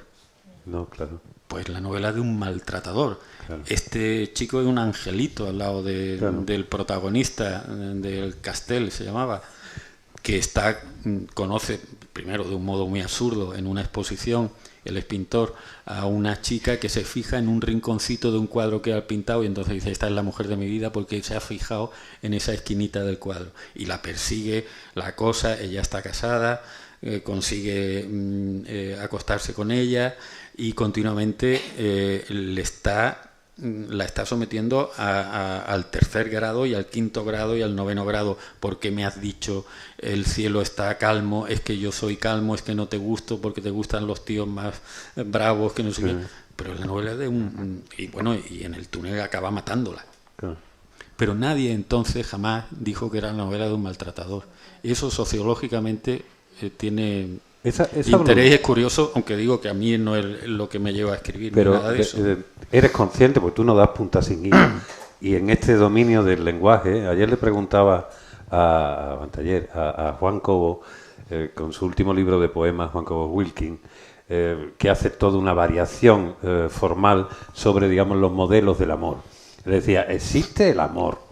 No, claro. Pues la novela de un maltratador. Claro. Este chico es un angelito al lado del protagonista, del Castel se llamaba. que conoce, primero de un modo muy absurdo, en una exposición, él es pintor, a una chica que se fija en un rinconcito de un cuadro que ha pintado y entonces dice, esta es la mujer de mi vida porque se ha fijado en esa esquinita del cuadro. Y la persigue, la acosa, ella está casada, consigue acostarse con ella y continuamente la está sometiendo al tercer grado y al quinto grado y al noveno grado. ¿Por qué me has dicho el cielo está calmo? Es que yo soy calmo, es que no te gusto porque te gustan los tíos más bravos, que no sé qué. Pero la novela es de y en el túnel acaba matándola. Pero nadie entonces jamás dijo que era la novela de un maltratador. Eso sociológicamente tiene... interés, es curioso, aunque digo que a mí no es lo que me lleva a escribir. Pero nada de eso. Eres consciente, porque tú no das puntas sin hilo. Y en este dominio del lenguaje, ayer le preguntaba a Juan Cobo, con su último libro de poemas, Juan Cobo Wilkins, que hace toda una variación formal sobre, digamos, los modelos del amor. Le decía, ¿existe el amor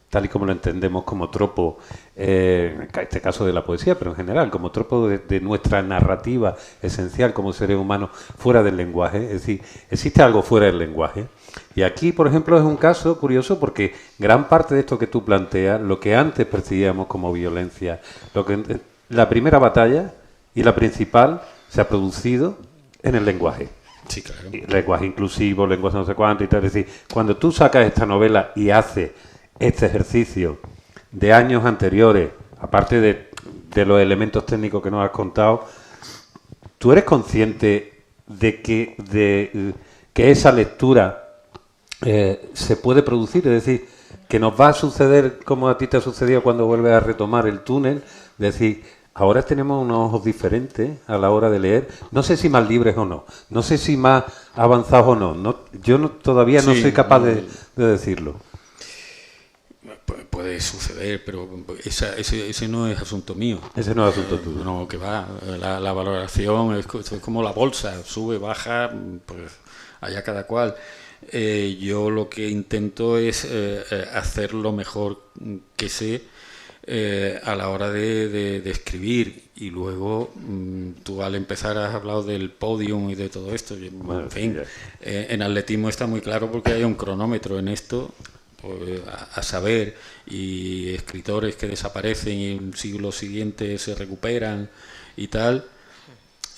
tal y como lo entendemos como tropo, en este caso de la poesía, pero en general, como tropo de nuestra narrativa esencial como seres humanos fuera del lenguaje? Es decir, ¿existe algo fuera del lenguaje? Y aquí, por ejemplo, es un caso curioso porque gran parte de esto que tú planteas, lo que antes percibíamos como violencia, la primera batalla y la principal se ha producido en el lenguaje. Sí, claro. Lenguaje inclusivo, lenguaje no sé cuánto y tal. Es decir, cuando tú sacas esta novela y haces este ejercicio de años anteriores, aparte de los elementos técnicos que nos has contado, ¿tú eres consciente de que esa lectura se puede producir? Es decir, que nos va a suceder como a ti te ha sucedido cuando vuelves a retomar el túnel, es decir, ahora tenemos unos ojos diferentes a la hora de leer, no sé si más libres o no, no sé si más avanzados o no, yo todavía no soy capaz de decirlo. Puede suceder, pero ese no es asunto mío. Ese no es asunto tuyo. No, que va. La valoración es como la bolsa, sube, baja, pues allá cada cual. Yo lo que intento es hacer lo mejor que sé a la hora de escribir. Y luego tú al empezar has hablado del podium y de todo esto. Bueno, en fin, en atletismo está muy claro porque hay un cronómetro en esto. A saber, y escritores que desaparecen y en el siglo siguiente se recuperan y tal.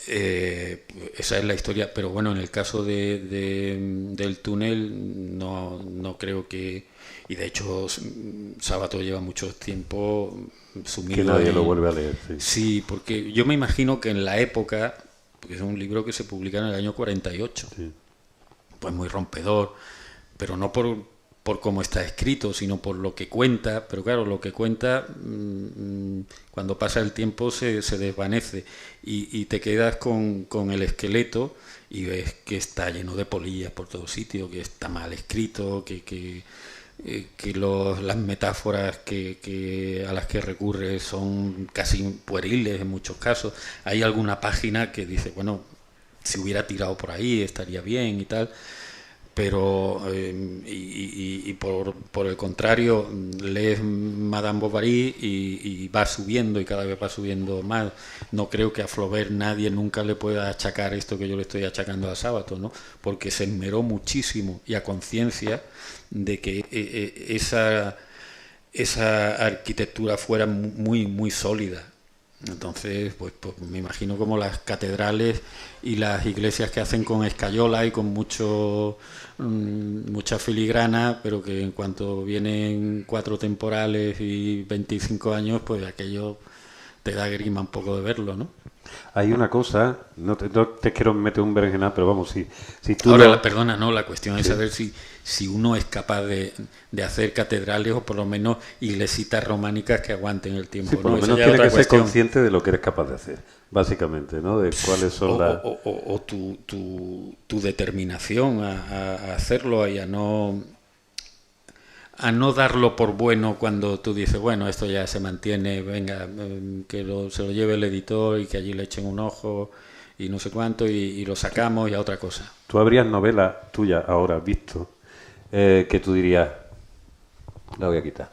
Esa es la historia, pero bueno, en el caso del túnel no creo que, y de hecho Sábato lleva mucho tiempo sumido que nadie lo vuelve a leer. Sí, porque yo me imagino que en la época, porque es un libro que se publica en el año 48, pues muy rompedor, pero no por cómo está escrito, sino por lo que cuenta. Pero claro, lo que cuenta, cuando pasa el tiempo se desvanece y te quedas con el esqueleto y ves que está lleno de polillas por todos sitios, que está mal escrito, que las metáforas a las que recurre son casi pueriles en muchos casos. Hay alguna página que dice, bueno, si hubiera tirado por ahí estaría bien y tal. Pero por el contrario, lees Madame Bovary y va subiendo y cada vez va subiendo más. No creo que a Flaubert nadie nunca le pueda achacar esto que yo le estoy achacando a Sábato, ¿no? Porque se esmeró muchísimo y a conciencia de que esa arquitectura fuera muy, muy sólida. Entonces, pues me imagino como las catedrales y las iglesias que hacen con escayola y con mucha filigrana, pero que en cuanto vienen 4 temporales y 25 años, pues aquello te da grima un poco de verlo, ¿no? Hay una cosa, no te quiero meter un berenjenal, pero vamos, si tú... Ahora, perdona, no, la cuestión es saber si uno es capaz de hacer catedrales o por lo menos iglesitas románicas que aguanten el tiempo. Sí, por ¿no? lo menos tienes que ser consciente de lo que eres capaz de hacer, básicamente, ¿no? De cuáles son las... O tu determinación a hacerlo y a no darlo por bueno cuando tú dices, bueno, esto ya se mantiene, venga, que se lo lleve el editor y que allí le echen un ojo y no sé cuánto y lo sacamos y a otra cosa. ¿Tú habrías novelas tuyas ahora visto que tú dirías, la voy a quitar?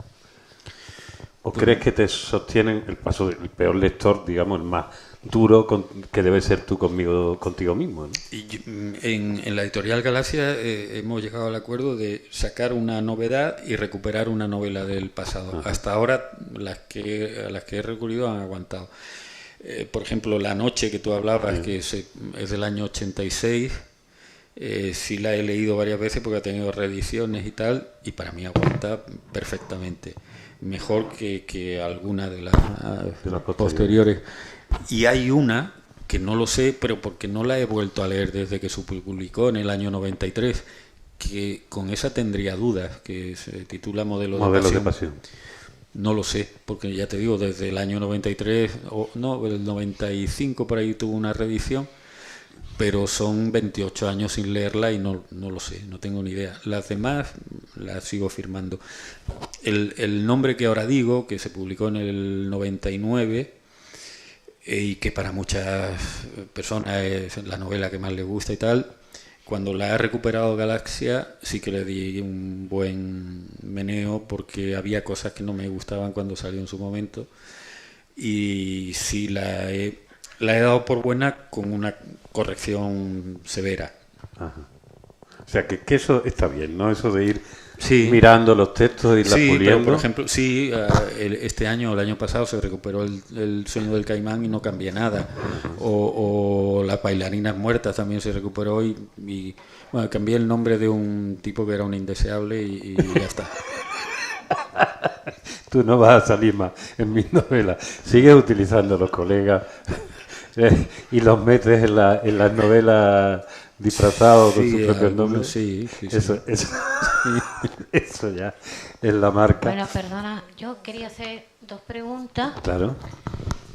¿O crees que te sostienen el paso del peor lector, digamos, el más duro, que debe ser tú contigo mismo, ¿no? Y en la editorial Galaxia hemos llegado al acuerdo de sacar una novedad y recuperar una novela del pasado. Ajá. Hasta ahora a las que he recurrido han aguantado. Por ejemplo, La Noche, que tú hablabas, que es del año 86, sí la he leído varias veces porque ha tenido reediciones y tal, y para mí aguanta perfectamente. Mejor que alguna de las posteriores. Y hay una que no lo sé, pero porque no la he vuelto a leer desde que se publicó en el año 93, que con esa tendría dudas, que se titula Modelo de Pasión. No lo sé, porque ya te digo, desde el año 93, el 95 por ahí tuvo una reedición, pero son 28 años sin leerla y no lo sé, no tengo ni idea. Las demás las sigo firmando. El nombre que ahora digo, que se publicó en el 99 y que para muchas personas es la novela que más les gusta y tal, cuando la ha recuperado Galaxia sí que le di un buen meneo porque había cosas que no me gustaban cuando salió en su momento, y sí la he dado por buena con una corrección severa. Ajá. O sea, que eso está bien, ¿no? Eso de ir mirando los textos y las puliendo. Pero, por ejemplo, este año o el año pasado se recuperó el Sueño del Caimán y no cambié nada. O Las bailarinas muertas también se recuperó y bueno, cambié el nombre de un tipo que era un indeseable y ya está. Tú no vas a salir más en mis novelas. Sigues utilizando los colegas y los metes en las novelas disfrazados con sus propios nombres. Sí. Eso ya es la marca. Bueno, perdona, yo quería hacer 2 preguntas. Claro.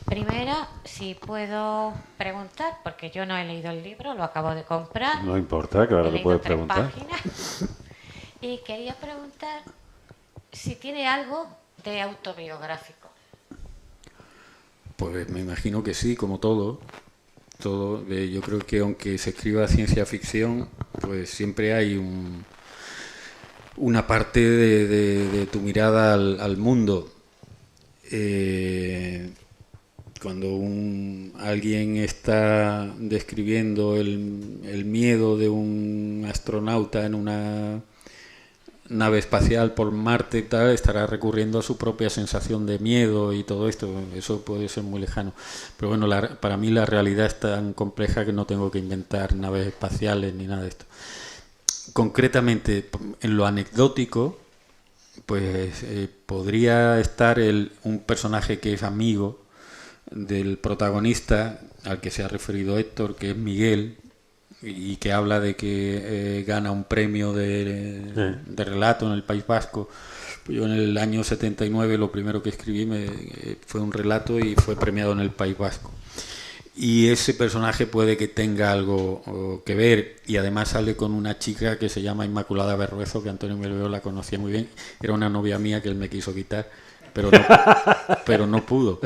Primera, si puedo preguntar, porque yo no he leído el libro, lo acabo de comprar. No importa, claro que puedes preguntar. Y quería preguntar si tiene algo de autobiográfico. Pues me imagino que sí, como todo. Yo creo que aunque se escriba ciencia ficción, pues siempre hay una parte de tu mirada al mundo. Cuando alguien está describiendo el miedo de un astronauta en una nave espacial por Marte y tal, estará recurriendo a su propia sensación de miedo y todo esto. Eso puede ser muy lejano, pero bueno, para mí la realidad es tan compleja que no tengo que inventar naves espaciales ni nada de esto. Concretamente, en lo anecdótico, pues podría estar un personaje que es amigo del protagonista al que se ha referido Héctor, que es Miguel, y que habla de que gana un premio de relato en el País Vasco. Yo en el año 79 lo primero que escribí fue un relato y fue premiado en el País Vasco. Y ese personaje puede que tenga algo que ver, y además sale con una chica que se llama Inmaculada Berruezo, que Antonio Melveo la conocía muy bien. Era una novia mía que él me quiso quitar, pero no pudo.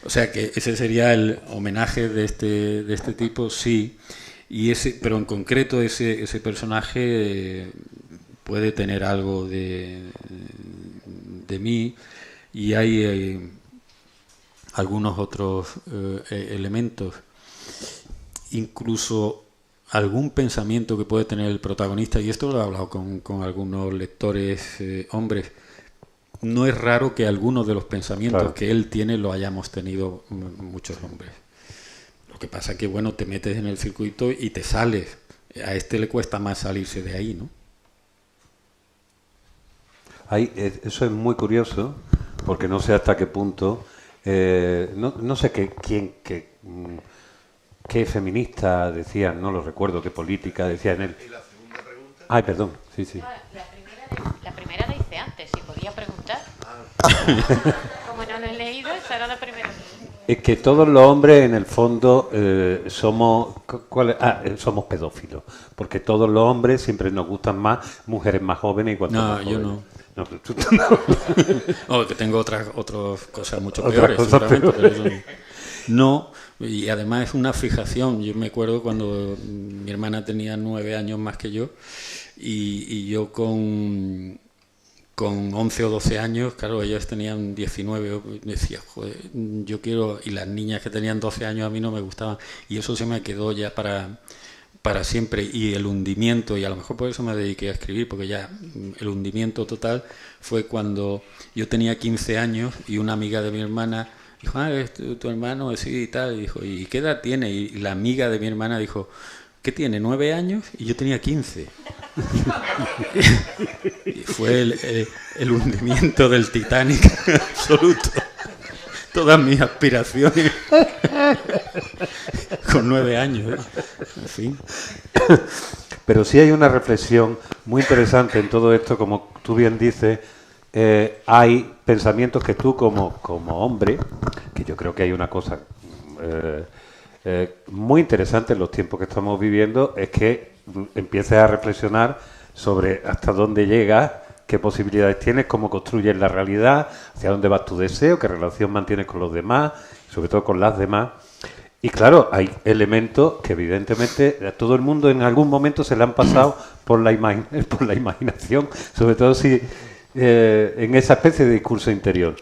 O sea que ese sería el homenaje de este tipo, sí. Pero en concreto ese personaje puede tener algo de mí, y hay algunos otros elementos, incluso algún pensamiento que puede tener el protagonista, y esto lo he hablado con algunos lectores hombres. No es raro que algunos de los pensamientos que él tiene lo hayamos tenido muchos hombres. Lo que pasa es que, bueno, te metes en el circuito y te sales. A este le cuesta más salirse de ahí, ¿no? Eso es muy curioso, porque no sé hasta qué punto... no sé qué feminista decía, no lo recuerdo, qué política decía en él. ¿Y la segunda pregunta? Ay, perdón, sí. La primera la hice antes, si podía preguntar. Como no lo he leído, esa era la primera. Es que todos los hombres, en el fondo, somos pedófilos, porque todos los hombres siempre nos gustan más mujeres más jóvenes y cuanto más jóvenes. Yo no. No, pero tú no. No, que tengo otras cosas mucho peores. Pero no, y además es una fijación. Yo me acuerdo cuando mi hermana tenía 9 años más que yo, y yo con con 11 o 12 años, claro, ellas tenían 19, decía, joder, yo quiero, y las niñas que tenían 12 años a mí no me gustaban, y eso se me quedó ya para siempre, y el hundimiento, y a lo mejor por eso me dediqué a escribir, porque ya el hundimiento total fue cuando yo tenía 15 años y una amiga de mi hermana dijo, ¿es tu hermano? Sí, y tal, y dijo, ¿y qué edad tiene? Y la amiga de mi hermana dijo, ¿qué tiene? ¿9 años? Y yo tenía 15. Y fue el hundimiento del Titanic absoluto. Todas mis aspiraciones con 9 años, en fin. Pero sí hay una reflexión muy interesante en todo esto, como tú bien dices, hay pensamientos que tú como hombre, que yo creo que hay una cosa muy interesante en los tiempos que estamos viviendo, es que empieces a reflexionar sobre hasta dónde llegas, qué posibilidades tienes, cómo construyes la realidad, hacia dónde va tu deseo, qué relación mantienes con los demás, sobre todo con las demás. Y claro, hay elementos que evidentemente a todo el mundo en algún momento se le han pasado por la imaginación, sobre todo si en esa especie de discurso interior.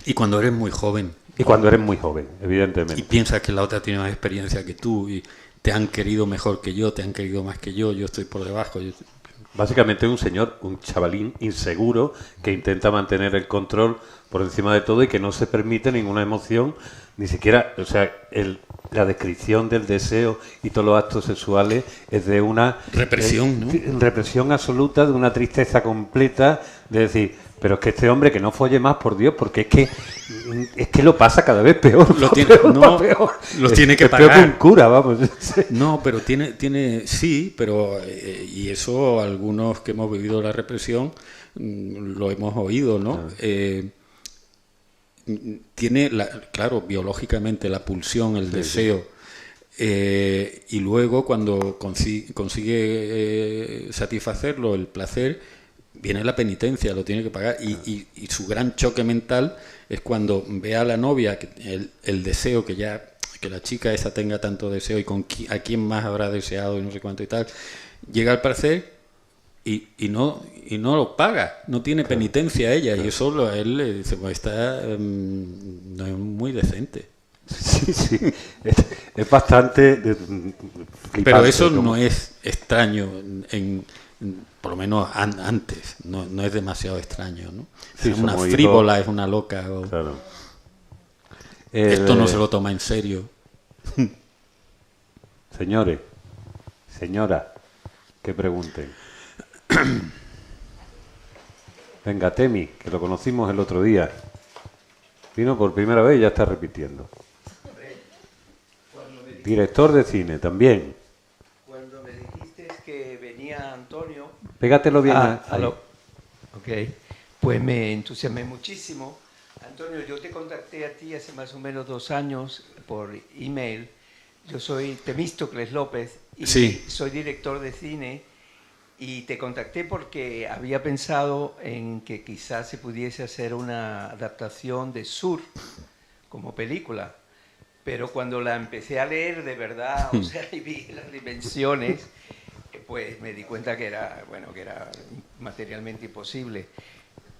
Y cuando eres muy joven. Y cuando eres muy joven, evidentemente. Y piensas que la otra tiene más experiencia que tú y te han querido mejor que yo, te han querido más que yo estoy por debajo. Básicamente un chavalín inseguro que intenta mantener el control por encima de todo y que no se permite ninguna emoción, ni siquiera, o sea, la descripción del deseo y todos los actos sexuales es de una represión, ¿no? Represión absoluta, de una tristeza completa, de decir, pero es que este hombre que no folle más, por Dios, porque es que lo pasa cada vez peor. Lo tiene, peor. Lo tiene que es pagar. Peor que un cura, vamos. No, pero tiene sí, pero y eso algunos que hemos vivido la represión lo hemos oído, ¿no? Tiene, claro, biológicamente la pulsión, el deseo, y luego cuando consigue satisfacerlo, el placer, viene la penitencia, lo tiene que pagar, y su gran choque mental es cuando ve a la novia, el deseo que la chica esa tenga tanto deseo y a quién más habrá deseado y no sé cuánto y tal, llega al placer y no lo paga, no tiene penitencia ella, y eso a él le dice, pues no es muy decente. Sí, es bastante flipante. Pero eso no es extraño, por lo menos antes, no es demasiado extraño, ¿no? Sí, es una frívola, es una loca. Claro. Esto no se lo toma en serio. Señores, señora, que pregunten. Venga, Temi, que lo conocimos el otro día. Vino por primera vez y ya está repitiendo. Director de cine, también. Cuando me dijiste que venía Antonio... Pégatelo bien. Ok, pues me entusiasmé muchísimo. Antonio, yo te contacté a ti hace más o menos 2 años por email. Yo soy Temístocles López y soy director de cine, y te contacté porque había pensado en que quizás se pudiese hacer una adaptación de Sur como película, pero cuando la empecé a leer de verdad, o sea, y vi las dimensiones, pues me di cuenta que era materialmente imposible.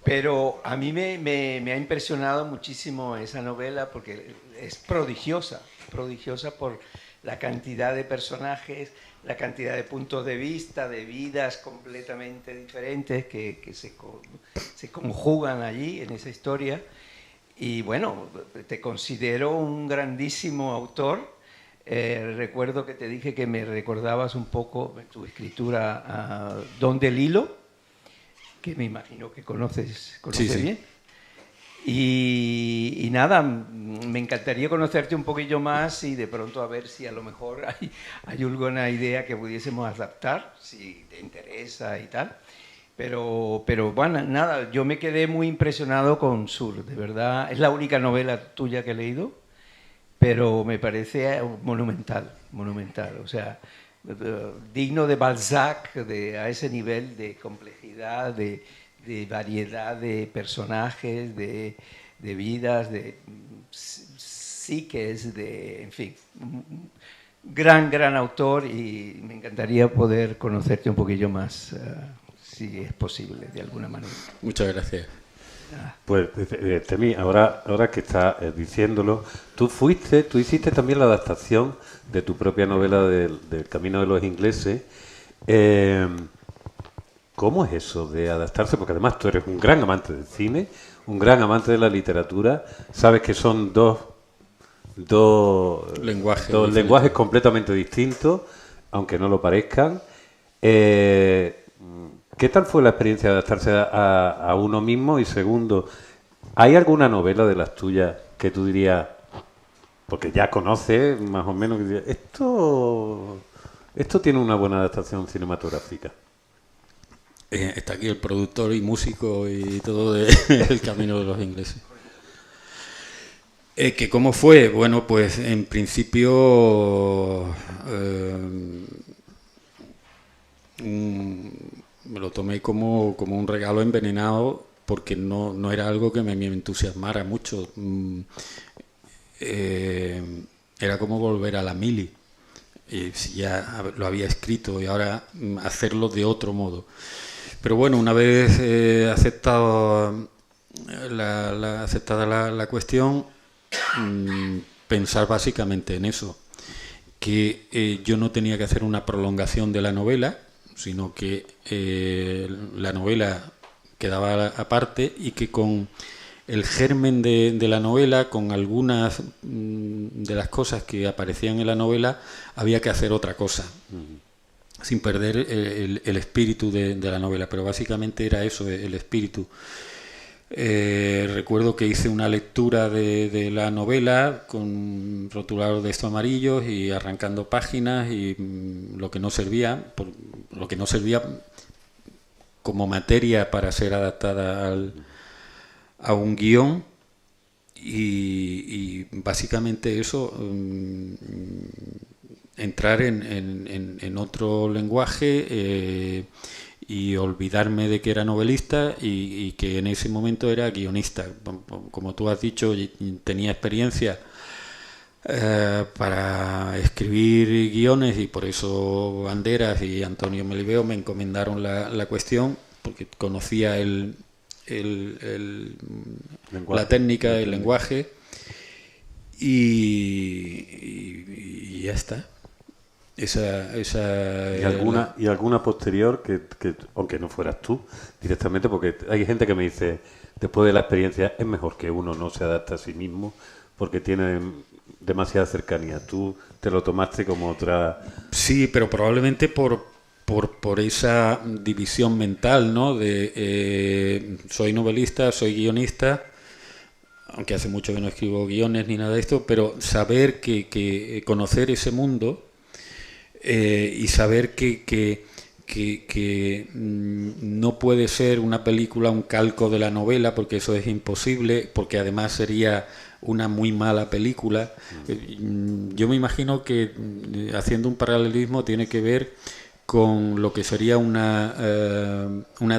Pero a mí me ha impresionado muchísimo esa novela porque es prodigiosa por la cantidad de personajes, la cantidad de puntos de vista, de vidas completamente diferentes que se conjugan allí en esa historia. Y bueno, te considero un grandísimo autor. Recuerdo que te dije que me recordabas un poco tu escritura a Don DeLillo, que me imagino que conoces bien. Y nada, me encantaría conocerte un poquillo más y de pronto a ver si a lo mejor hay alguna idea que pudiésemos adaptar, si te interesa y tal. Pero bueno, nada, yo me quedé muy impresionado con Sur, de verdad. Es la única novela tuya que he leído, pero me parece monumental. O sea, digno de Balzac, a ese nivel de complejidad, de variedad de personajes, de vidas, de psiques, en fin, un gran autor, y me encantaría poder conocerte un poquillo más. si es posible, de alguna manera. Muchas gracias. Pues, Temi, ahora que estás diciéndolo, tú hiciste también la adaptación de tu propia novela del Camino de los Ingleses. ¿Cómo es eso de adaptarse? Porque además tú eres un gran amante del cine, un gran amante de la literatura, sabes que son dos lenguajes completamente distintos, aunque no lo parezcan. ¿Qué tal fue la experiencia de adaptarse a uno mismo? Y segundo, ¿hay alguna novela de las tuyas que tú dirías, porque ya conoces más o menos, que dirías, esto tiene una buena adaptación cinematográfica? Está aquí el productor y músico y todo de El Camino de los Ingleses. ¿Que cómo fue? Bueno, pues en principio me lo tomé como un regalo envenenado, porque no era algo que me entusiasmara mucho. Era como volver a la mili. Y si ya lo había escrito, y ahora hacerlo de otro modo. Pero bueno, una vez aceptada la cuestión, pensar básicamente en eso, que yo no tenía que hacer una prolongación de la novela, sino que la novela quedaba aparte, y que con el germen de la novela, con algunas de las cosas que aparecían en la novela, había que hacer otra cosa, sin perder el espíritu de la novela, pero básicamente era eso, el espíritu. Recuerdo que hice una lectura de la novela con rotulador de estos amarillos y arrancando páginas, y lo que no servía como materia para ser adaptada a un guión, y básicamente eso, entrar en otro lenguaje, y olvidarme de que era novelista y que en ese momento era guionista. Como tú has dicho, tenía experiencia para escribir guiones, y por eso Banderas y Antonio Melibeo me encomendaron la cuestión, porque conocía la técnica, el lenguaje, y ya está. ¿Y alguna posterior que aunque no fueras tú directamente? Porque hay gente que me dice, después de la experiencia, es mejor que uno no se adapte a sí mismo porque tiene demasiada cercanía. Tú te lo tomaste como otra... Sí, pero probablemente por esa división mental, ¿no? De soy novelista, soy guionista, aunque hace mucho que no escribo guiones ni nada de esto, pero saber que conocer ese mundo, y saber que no puede ser una película un calco de la novela, porque eso es imposible, porque además sería una muy mala película. Yo me imagino que, haciendo un paralelismo, tiene que ver con lo que sería una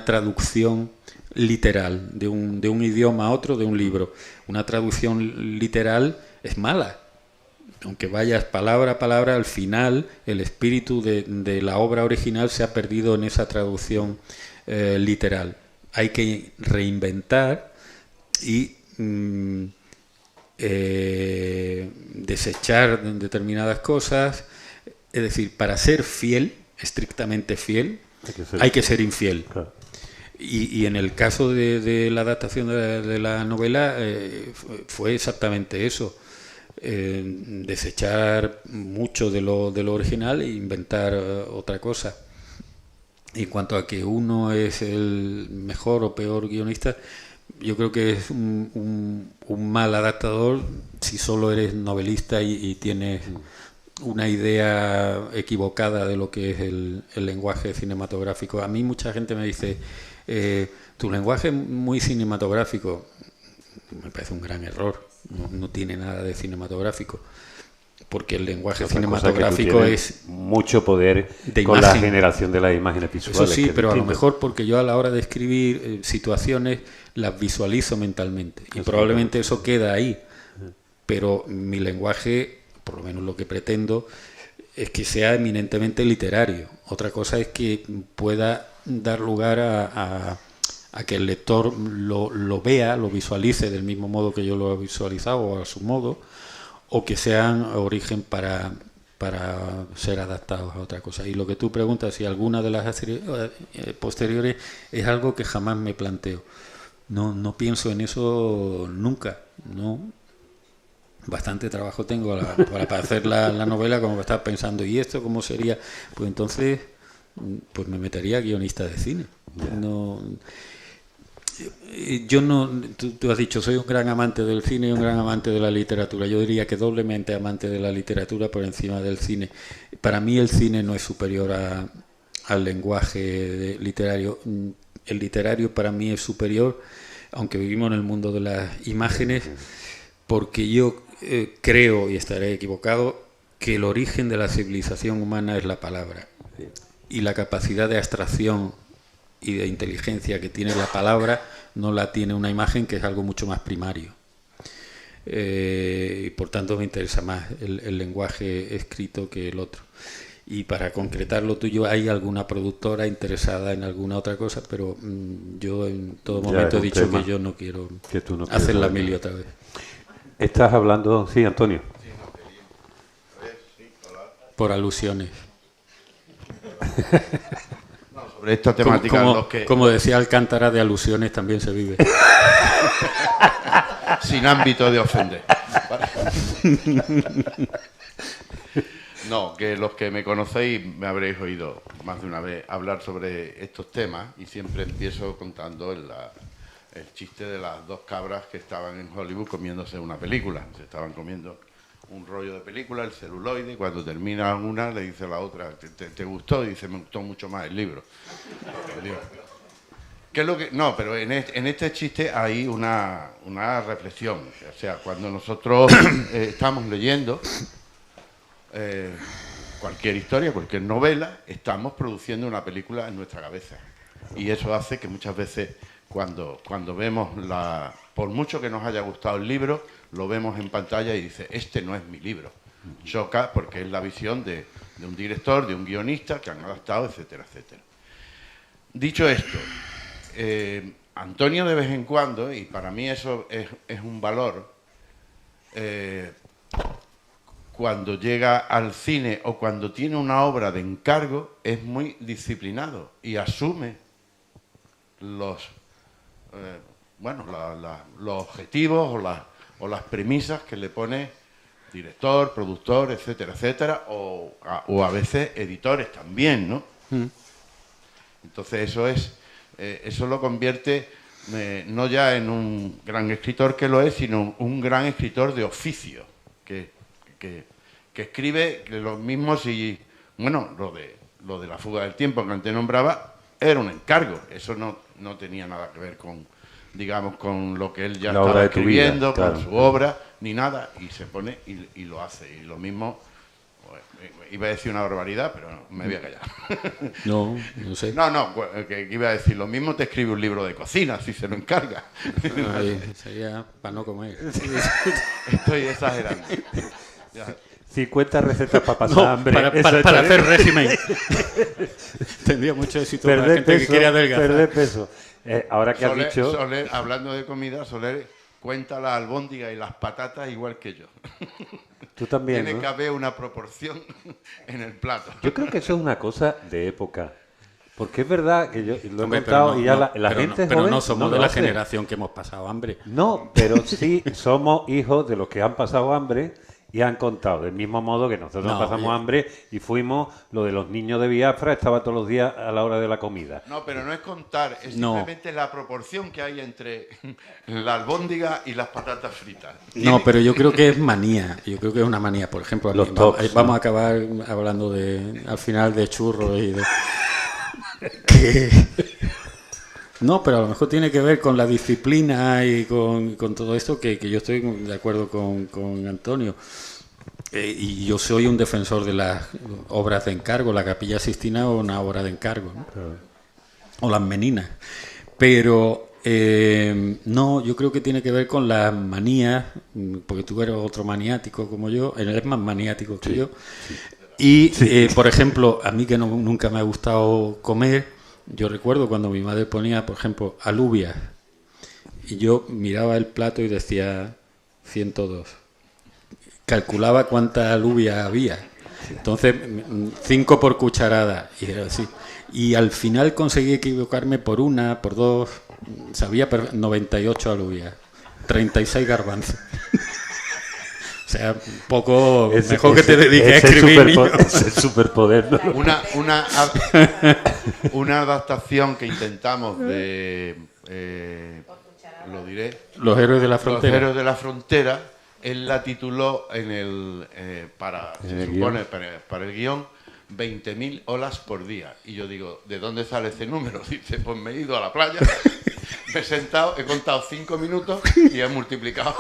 traducción literal de un idioma a otro, de un libro. Una traducción literal es mala. Aunque vayas palabra a palabra, al final el espíritu de la obra original se ha perdido en esa traducción literal. Hay que reinventar y desechar determinadas cosas. Es decir, para ser fiel, estrictamente fiel, hay que ser infiel. Claro. Y en el caso de la adaptación de la novela, fue exactamente eso. Desechar mucho de lo original e inventar otra cosa. Y en cuanto a que uno es el mejor o peor guionista, yo creo que es un mal adaptador si solo eres novelista y tienes una idea equivocada de lo que es el lenguaje cinematográfico. A mí mucha gente me dice, tu lenguaje es muy cinematográfico. Me parece un gran error. No tiene nada de cinematográfico, porque el lenguaje cinematográfico es mucho poder de con imagen. La generación de las imágenes visuales. Eso sí, pero a lo mejor porque yo a la hora de escribir situaciones las visualizo mentalmente, y probablemente eso queda ahí, pero mi lenguaje, por lo menos lo que pretendo, es que sea eminentemente literario. Otra cosa es que pueda dar lugar a que el lector lo vea, lo visualice del mismo modo que yo lo he visualizado o a su modo, o que sean origen para ser adaptados a otra cosa. Y lo que tú preguntas, si alguna de las posteriores, es algo que jamás me planteo. No pienso en eso nunca, no. Bastante trabajo tengo para hacer la novela, como estar pensando, ¿y esto cómo sería? Pues entonces, pues me metería guionista de cine. No, yo no, tú has dicho, soy un gran amante del cine y un gran amante de la literatura. Yo diría que doblemente amante de la literatura por encima del cine. Para mí el cine no es superior al lenguaje literario. El literario para mí es superior, aunque vivimos en el mundo de las imágenes, porque yo creo, y estaré equivocado, que el origen de la civilización humana es la palabra. Y la capacidad de abstracción y de inteligencia que tiene la palabra no la tiene una imagen, que es algo mucho más primario. Y por tanto me interesa más el lenguaje escrito que el otro. Y para concretar lo tuyo, hay alguna productora interesada en alguna otra cosa, pero yo en todo momento he dicho que yo no quiero hacer la mili otra vez. Estás hablando, sí, Antonio. Por alusiones. Sobre esta temática, como decía Alcántara, de alusiones también se vive. Sin ámbito de ofender. No, que los que me conocéis me habréis oído más de una vez hablar sobre estos temas, y siempre empiezo contando el chiste de las dos cabras que estaban en Hollywood comiéndose una película. Se estaban comiendo un rollo de película, el celuloide, y cuando termina una le dice a la otra, ¿te gustó? Y dice, me gustó mucho más el libro. ¿Qué es lo que? No, pero en este chiste hay una reflexión. O sea, cuando nosotros estamos leyendo cualquier historia, cualquier novela, estamos produciendo una película en nuestra cabeza. Y eso hace que muchas veces cuando vemos por mucho que nos haya gustado el libro, lo vemos en pantalla y dice, este no es mi libro. Choca porque es la visión de un director, de un guionista que han adaptado, etcétera, etcétera. Dicho esto, Antonio de vez en cuando, y para mí eso es un valor, cuando llega al cine o cuando tiene una obra de encargo, es muy disciplinado y asume los objetivos o las premisas que le pone director, productor, etcétera, etcétera, o a veces editores también, ¿no? Entonces eso lo convierte no ya en un gran escritor, que lo es, sino un gran escritor de oficio, que escribe lo mismo si, bueno, lo de La fuga del tiempo que antes nombraba era un encargo, eso no tenía nada que ver con, digamos, con lo que él ya estaba escribiendo, vida, claro, con su obra, ni nada, y se pone y lo hace. Y lo mismo, iba a decir una barbaridad, pero no, me voy a callar. No sé. Que iba a decir, lo mismo te escribe un libro de cocina, si se lo encarga. Sería para no comer. Estoy exagerando. 50 recetas para pasar hambre. Para hacer régimen. Tendría mucho éxito para la gente que quiere adelgazar. Perder peso. Ahora que has dicho... Soler, hablando de comida, Soler cuenta las albóndigas y las patatas igual que yo. Tú también, Tiene ¿no? que haber una proporción en el plato. Yo creo que eso es una cosa de época. Porque es verdad que yo lo he contado y ya la gente pero joven no somos de lo la hace. generación que hemos pasado hambre. No, pero sí somos hijos de los que han pasado hambre y han contado. Del mismo modo que nosotros pasamos hambre y fuimos lo de los niños de Biafra, estaba todos los días a la hora de la comida. No, pero no es contar, es simplemente la proporción que hay entre la albóndiga y las patatas fritas. No, pero yo creo que es manía. Yo creo que es una manía. Por ejemplo, vamos a acabar hablando al final de churros y de... No, pero a lo mejor tiene que ver con la disciplina y con todo esto que yo estoy de acuerdo con Antonio. Y yo soy un defensor de las obras de encargo. La Capilla Sixtina es una obra de encargo, ¿no? O las Meninas. Pero no, yo creo que tiene que ver con las manías, porque tú eres otro maniático como yo, él es más maniático que yo. Y, por ejemplo, a mí que nunca me ha gustado comer, Yo recuerdo cuando mi madre ponía, por ejemplo, alubias, y yo miraba el plato y decía 102. Calculaba cuántas alubias había. Entonces, 5 por cucharada, y era así. Y al final conseguí equivocarme por 1, por 2, sabía 98 alubias, 36 garbanzos. O sea, un poco mejor que te dediques a escribir. Ese superpoder, ¿no? Una adaptación que intentamos de, lo diré, Los héroes de la frontera. Los héroes de la frontera, él la tituló en el, para el guión, 20.000 olas por día. Y yo digo, ¿de dónde sale ese número? Dice, pues me he ido a la playa, me he sentado, he contado 5 minutos y he multiplicado.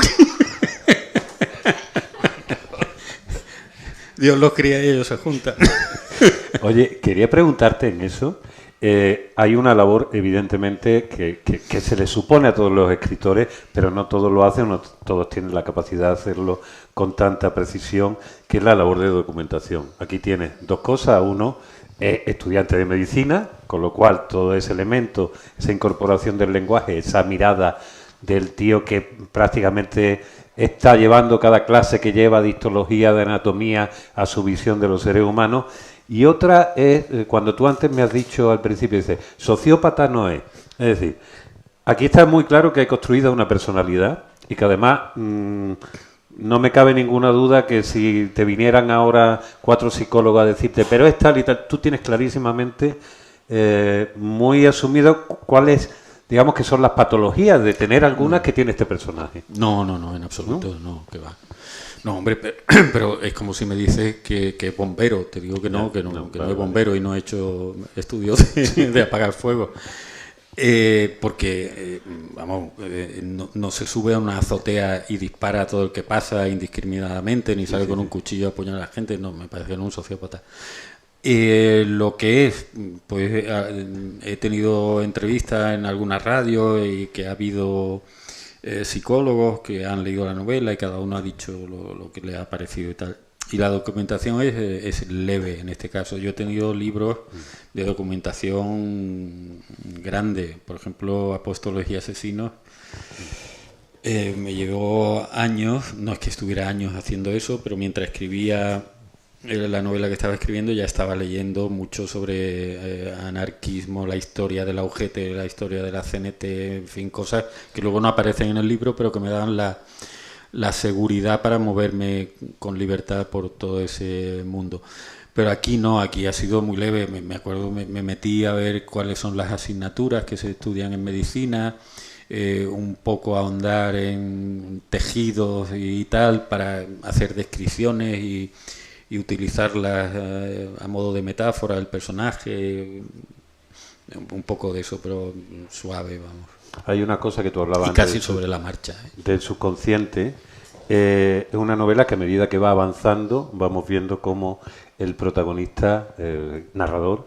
Dios los cría y ellos se juntan. Oye, quería preguntarte en eso. Hay una labor, evidentemente, que se le supone a todos los escritores, pero no todos lo hacen, no todos tienen la capacidad de hacerlo con tanta precisión, que es la labor de documentación. Aquí tienes 2 cosas. Uno, estudiante de medicina, con lo cual todo ese elemento, esa incorporación del lenguaje, esa mirada del tío que prácticamente está llevando cada clase que lleva de histología, de anatomía, a su visión de los seres humanos. Y otra es, cuando tú antes me has dicho al principio, dices, sociópata no es. Es decir, aquí está muy claro que hay construida una personalidad y que además no me cabe ninguna duda que si te vinieran ahora 4 psicólogos a decirte, pero es tal y tal, tú tienes clarísimamente muy asumido cuáles, digamos, que son las patologías de tener algunas que tiene este personaje. No, en absoluto, no, que va. No, hombre, pero es como si me dices que es bombero. Te digo que no es bombero y no he hecho estudios de apagar fuego. Porque, no se sube a una azotea y dispara a todo el que pasa indiscriminadamente, ni sale con un cuchillo a apuñalar a la gente. No, me parece que no es un sociópata. Lo que es, pues he tenido entrevistas en alguna radio y que ha habido psicólogos que han leído la novela y cada uno ha dicho lo que le ha parecido y tal. Y la documentación es leve en este caso. Yo he tenido libros de documentación grande, por ejemplo, Apóstoles y Asesinos. Me llevó años, no es que estuviera años haciendo eso, pero mientras escribía la novela que estaba escribiendo ya estaba leyendo mucho sobre anarquismo, la historia de la UGT, la historia de la CNT, en fin, cosas que luego no aparecen en el libro, pero que me daban la seguridad para moverme con libertad por todo ese mundo. Pero aquí no, aquí ha sido muy leve. Me acuerdo, me metí a ver cuáles son las asignaturas que se estudian en medicina, un poco ahondar en tejidos y tal, para hacer descripciones y utilizarlas a modo de metáfora, el personaje, un poco de eso, pero suave, vamos. Hay una cosa que tú hablabas y casi sobre la marcha. Del subconsciente. Es una novela que a medida que va avanzando vamos viendo cómo el protagonista, el narrador,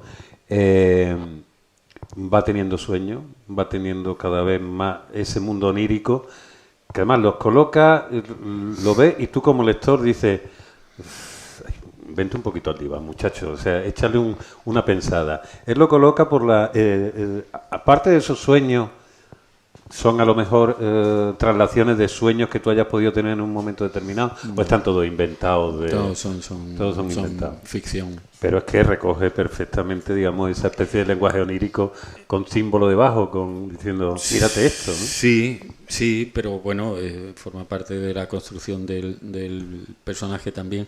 va teniendo sueños, va teniendo cada vez más ese mundo onírico, que además los coloca, lo ves y tú como lector dices, vente un poquito al diván, muchacho, o sea, échale una pensada. Él lo coloca por aparte de esos sueños, son a lo mejor traslaciones de sueños que tú hayas podido tener en un momento determinado, o están todos inventados. Todos son inventados. Ficción. Pero es que recoge perfectamente, digamos, esa especie de lenguaje onírico con símbolo debajo, diciendo, mírate esto, ¿no? Sí, pero bueno, forma parte de la construcción del personaje también.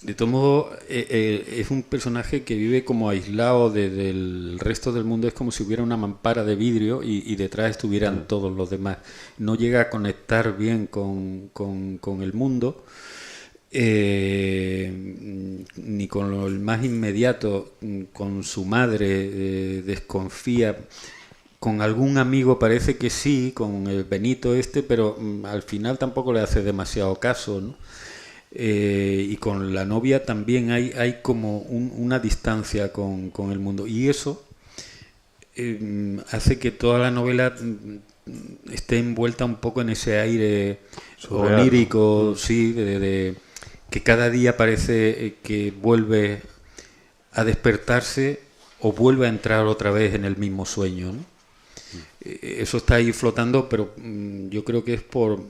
De todo modo, es un personaje que vive como aislado del resto del mundo. Es como si hubiera una mampara de vidrio y detrás estuvieran todos los demás. No llega a conectar bien con el mundo, ni con el más inmediato. Con su madre desconfía. Con algún amigo parece que sí, con el Benito pero al final tampoco le hace demasiado caso, ¿no? Y con la novia también hay como una distancia con el mundo, y eso hace que toda la novela esté envuelta un poco en ese aire onírico, sí, de que cada día parece que vuelve a despertarse o vuelve a entrar otra vez en el mismo sueño, ¿no? Eso está ahí flotando, pero yo creo que es por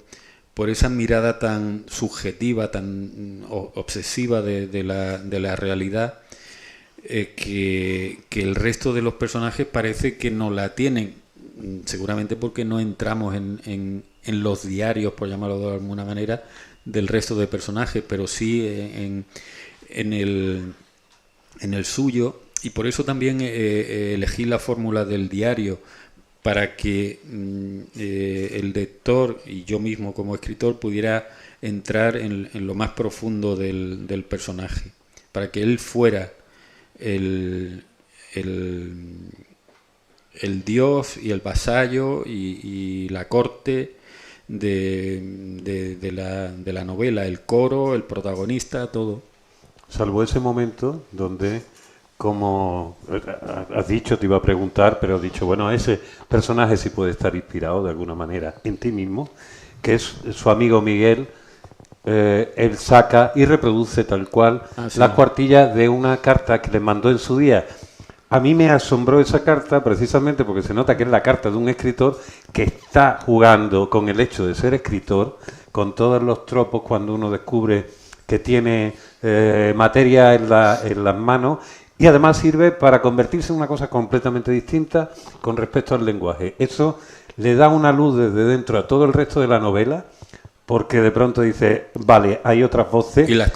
esa mirada tan subjetiva, tan obsesiva de la realidad, que el resto de los personajes parece que no la tienen, seguramente porque no entramos en los diarios, por llamarlo de alguna manera, del resto de personajes, pero sí en el suyo, y por eso también elegí la fórmula del diario, para que el lector y yo mismo como escritor pudiera entrar en lo más profundo del personaje, para que él fuera el dios y el vasallo y la corte de la novela, el coro, el protagonista, todo. Salvo ese momento donde, como has dicho, te iba a preguntar, pero has dicho, bueno, ese personaje sí puede estar inspirado de alguna manera en ti mismo, que es su amigo Miguel. Él saca y reproduce tal cual las cuartillas de una carta que le mandó en su día. A mí me asombró esa carta precisamente porque se nota que es la carta de un escritor que está jugando con el hecho de ser escritor, con todos los tropos cuando uno descubre que tiene materia en las manos, y además sirve para convertirse en una cosa completamente distinta con respecto al lenguaje. Eso le da una luz desde dentro a todo el resto de la novela, porque de pronto dice, vale, hay otras voces. Y los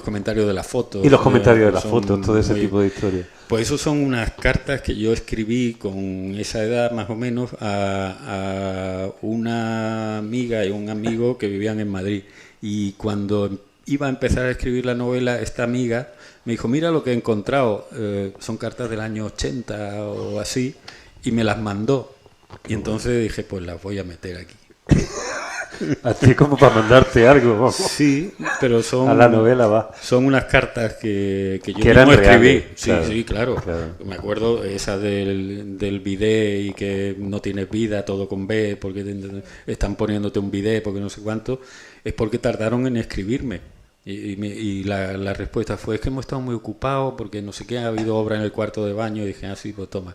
comentarios de las fotos. Y los comentarios de las fotos, todo ese tipo de historias. Pues eso son unas cartas que yo escribí con esa edad más o menos a una amiga y un amigo que vivían en Madrid. Y cuando iba a empezar a escribir la novela, esta amiga me dijo, mira lo que he encontrado, son cartas del año 80 o así, y me las mandó. Y entonces dije, pues las voy a meter aquí. Así como para mandarte algo, vamos. Sí, pero son... A la novela va. Son unas cartas que yo que mismo escribí. Sí, claro, sí, claro. Me acuerdo esa del bidet y que no tienes vida, todo con B, porque están poniéndote un bidet, porque no sé cuánto. Es porque tardaron en escribirme. Y la respuesta fue, es que hemos estado muy ocupados porque no sé qué, ha habido obra en el cuarto de baño. Y dije, ah, sí, pues toma.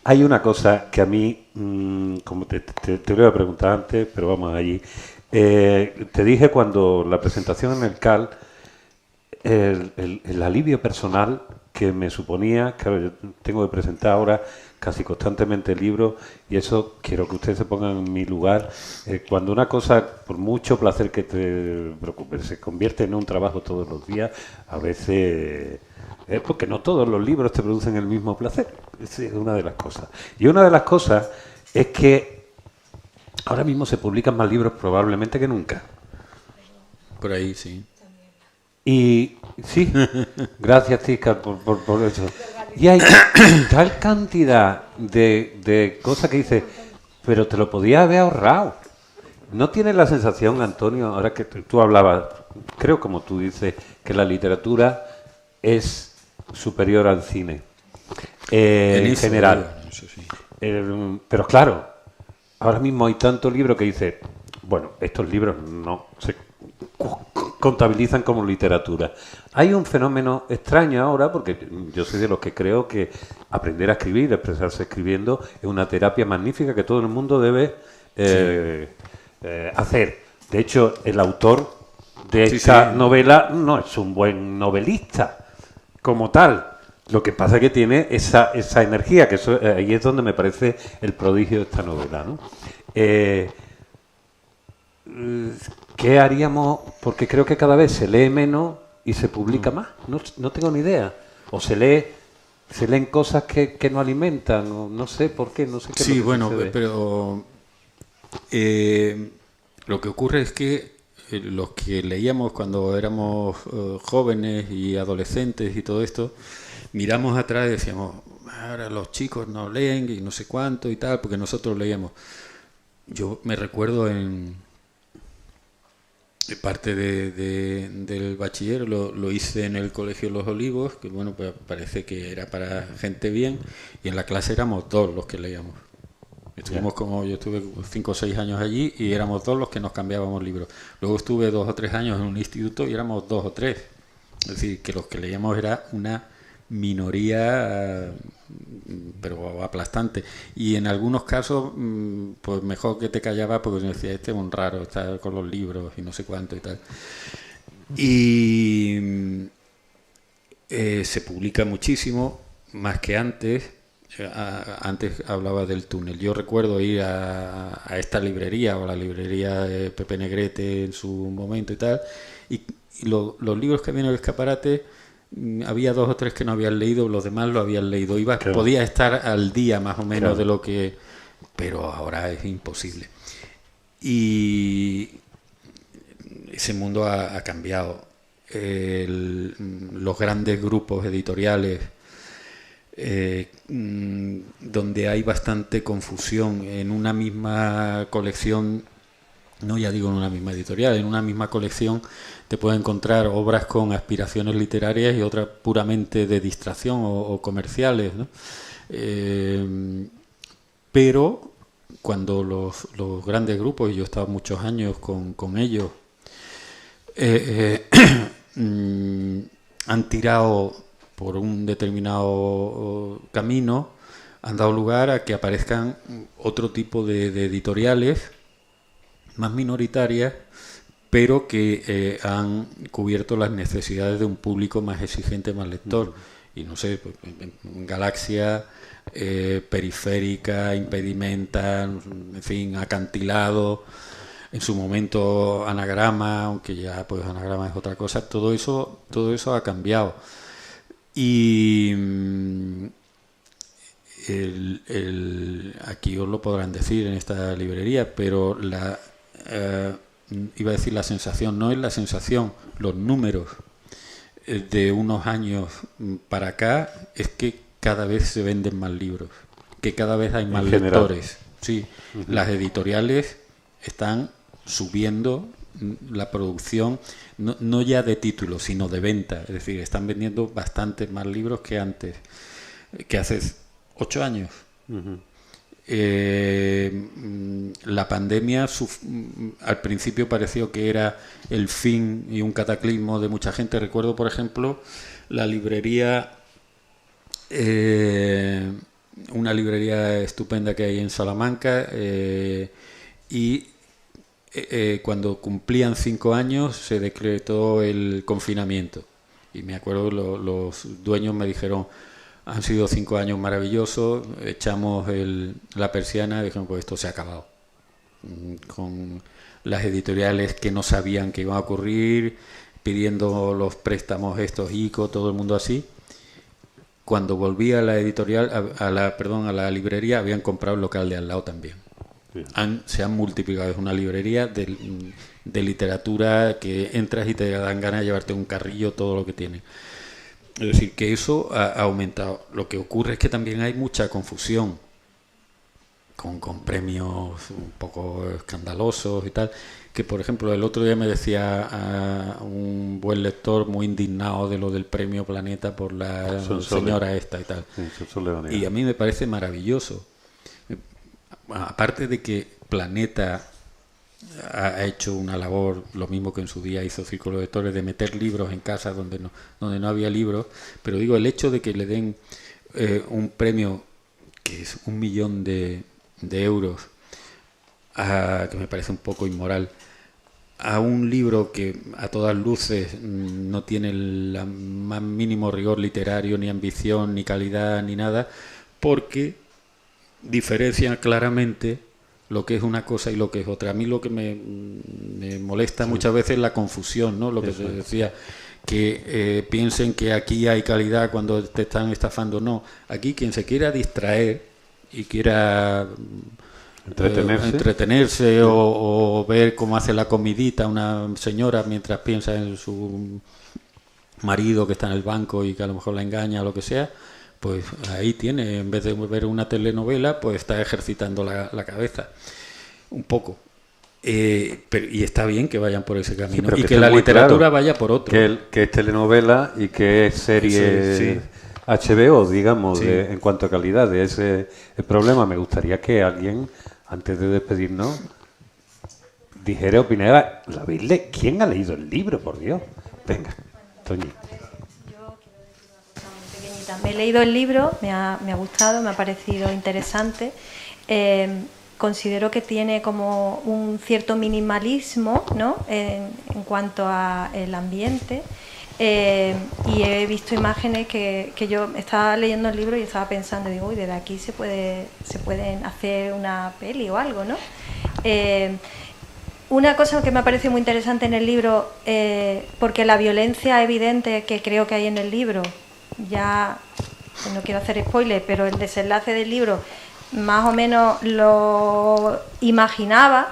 Hay una cosa que a mí, como te lo iba a preguntar antes, pero vamos allí. Te dije cuando la presentación en el CAL, el alivio personal que me suponía, claro, yo tengo que presentar ahora casi constantemente el libro, y eso quiero que ustedes se pongan en mi lugar. Cuando una cosa, por mucho placer que te preocupes, se convierte en un trabajo todos los días, a veces... porque no todos los libros te producen el mismo placer. Esa es una de las cosas. Y una de las cosas es que ahora mismo se publican más libros probablemente que nunca. Por ahí, sí. Y sí, gracias, Tica, por eso. Y hay tal cantidad de cosas que dices, pero te lo podías haber ahorrado. ¿No tienes la sensación, Antonio, ahora que tú hablabas, creo como tú dices, que la literatura es superior al cine en general? Eso sí. Pero claro, ahora mismo hay tanto libro que dice, bueno, estos libros no se contabilizan como literatura. Hay un fenómeno extraño ahora, porque yo soy de los que creo que aprender a escribir, expresarse escribiendo, es una terapia magnífica que todo el mundo debe hacer. De hecho, el autor de esta novela no es un buen novelista como tal. Lo que pasa es que tiene esa energía, que eso, ahí es donde me parece el prodigio de esta novela, ¿no? ¿Qué haríamos? Porque creo que cada vez se lee menos y se publica más. No tengo ni idea. O se leen cosas que no alimentan, o no sé por qué, no sé qué. Sí, bueno, pero lo que ocurre es que los que leíamos cuando éramos jóvenes y adolescentes y todo esto, miramos atrás y decíamos, ahora los chicos no leen y no sé cuánto y tal, porque nosotros leíamos. Yo me recuerdo en parte del bachiller, lo hice en el Colegio Los Olivos, que bueno, pues parece que era para gente bien, y en la clase éramos dos los que leíamos. Yo estuve 5 o 6 años allí y éramos dos los que nos cambiábamos libros. Luego estuve 2 o 3 años en un instituto y éramos 2 o 3. Es decir, que los que leíamos era una minoría, pero aplastante. Y en algunos casos, pues mejor que te callabas porque decía, este es un raro, está con los libros y no sé cuánto y tal. Y se publica muchísimo, más que antes. Antes hablaba del túnel. Yo recuerdo ir a esta librería o a la librería de Pepe Negrete en su momento y tal, y los libros que había en el escaparate, había 2 o 3 que no habían leído, los demás lo habían leído. Claro. Podía estar al día más o menos, Claro, de lo que... Pero ahora es imposible. Y ese mundo ha cambiado. Los grandes grupos editoriales, donde hay bastante confusión en una misma colección, no ya digo en una misma editorial, en una misma colección te puedes encontrar obras con aspiraciones literarias y otras puramente de distracción o comerciales, ¿no? Pero cuando los grandes grupos, y yo he estado muchos años con ellos, han tirado por un determinado camino, han dado lugar a que aparezcan otro tipo de editoriales más minoritarias, pero que han cubierto las necesidades de un público más exigente, más lector. Y no sé, pues, Galaxia, Periférica, Impedimenta, en fin, Acantilado, en su momento Anagrama, aunque ya pues Anagrama es otra cosa, todo eso ha cambiado. Y aquí os lo podrán decir en esta librería, pero iba a decir la sensación, no es la sensación, los números de unos años para acá es que cada vez se venden más libros, que cada vez hay más lectores. Sí, las editoriales están subiendo la producción, no ya de títulos, sino de venta. Es decir, están vendiendo bastantes más libros que antes, que hace 8 años. La pandemia al principio pareció que era el fin y un cataclismo de mucha gente. Recuerdo, por ejemplo, la librería, una librería estupenda que hay en Salamanca, y cuando cumplían 5 años se decretó el confinamiento. Y me acuerdo, los dueños me dijeron, han sido 5 años maravillosos, echamos la persiana y dijeron, pues esto se ha acabado. Con las editoriales que no sabían que iba a ocurrir, pidiendo los préstamos estos ICO, todo el mundo así. Cuando volví a la editorial, a la librería, habían comprado el local de al lado también. Se han multiplicado. Es una librería de literatura que entras y te dan ganas de llevarte un carrillo, todo lo que tiene. Es decir, que eso ha aumentado. Lo que ocurre es que también hay mucha confusión con premios un poco escandalosos y tal. Que, por ejemplo, el otro día me decía a un buen lector muy indignado de lo del premio Planeta por la señora esta y tal. Y a mí me parece maravilloso. Aparte de que Planeta ha hecho una labor, lo mismo que en su día hizo Círculo de Lectores, de meter libros en casas donde no había libros, pero digo, el hecho de que le den un premio que es 1 millón de euros, que me parece un poco inmoral, a un libro que a todas luces no tiene el más mínimo rigor literario, ni ambición, ni calidad, ni nada, porque diferencian claramente lo que es una cosa y lo que es otra. A mí lo que me molesta muchas veces es la confusión, ¿no? Lo que se decía, que piensen que aquí hay calidad cuando te están estafando. No, aquí quien se quiera distraer y quiera entretenerse o ver cómo hace la comidita una señora mientras piensa en su marido que está en el banco y que a lo mejor la engaña o lo que sea, pues ahí tiene, en vez de ver una telenovela, pues está ejercitando la cabeza un poco. Y está bien que vayan por ese camino, sí, y que la literatura vaya por otro. Que es telenovela y que es serie HBO, digamos, en cuanto a calidad. De ese el problema. Me gustaría que alguien, antes de despedirnos, dijera, opinara, ¿quién ha leído el libro, por Dios? Venga. Toñi. Yo quiero decir una cosa muy pequeñita. Me he leído el libro, me ha gustado, me ha parecido interesante. Considero que tiene como un cierto minimalismo, ¿no? En cuanto al ambiente. Y he visto imágenes que yo estaba leyendo el libro y estaba pensando, digo, uy, desde aquí se pueden hacer una peli o algo, ¿no? Una cosa que me ha parecido muy interesante en el libro, porque la violencia evidente que creo que hay en el libro, ya no quiero hacer spoiler, pero el desenlace del libro más o menos lo imaginaba,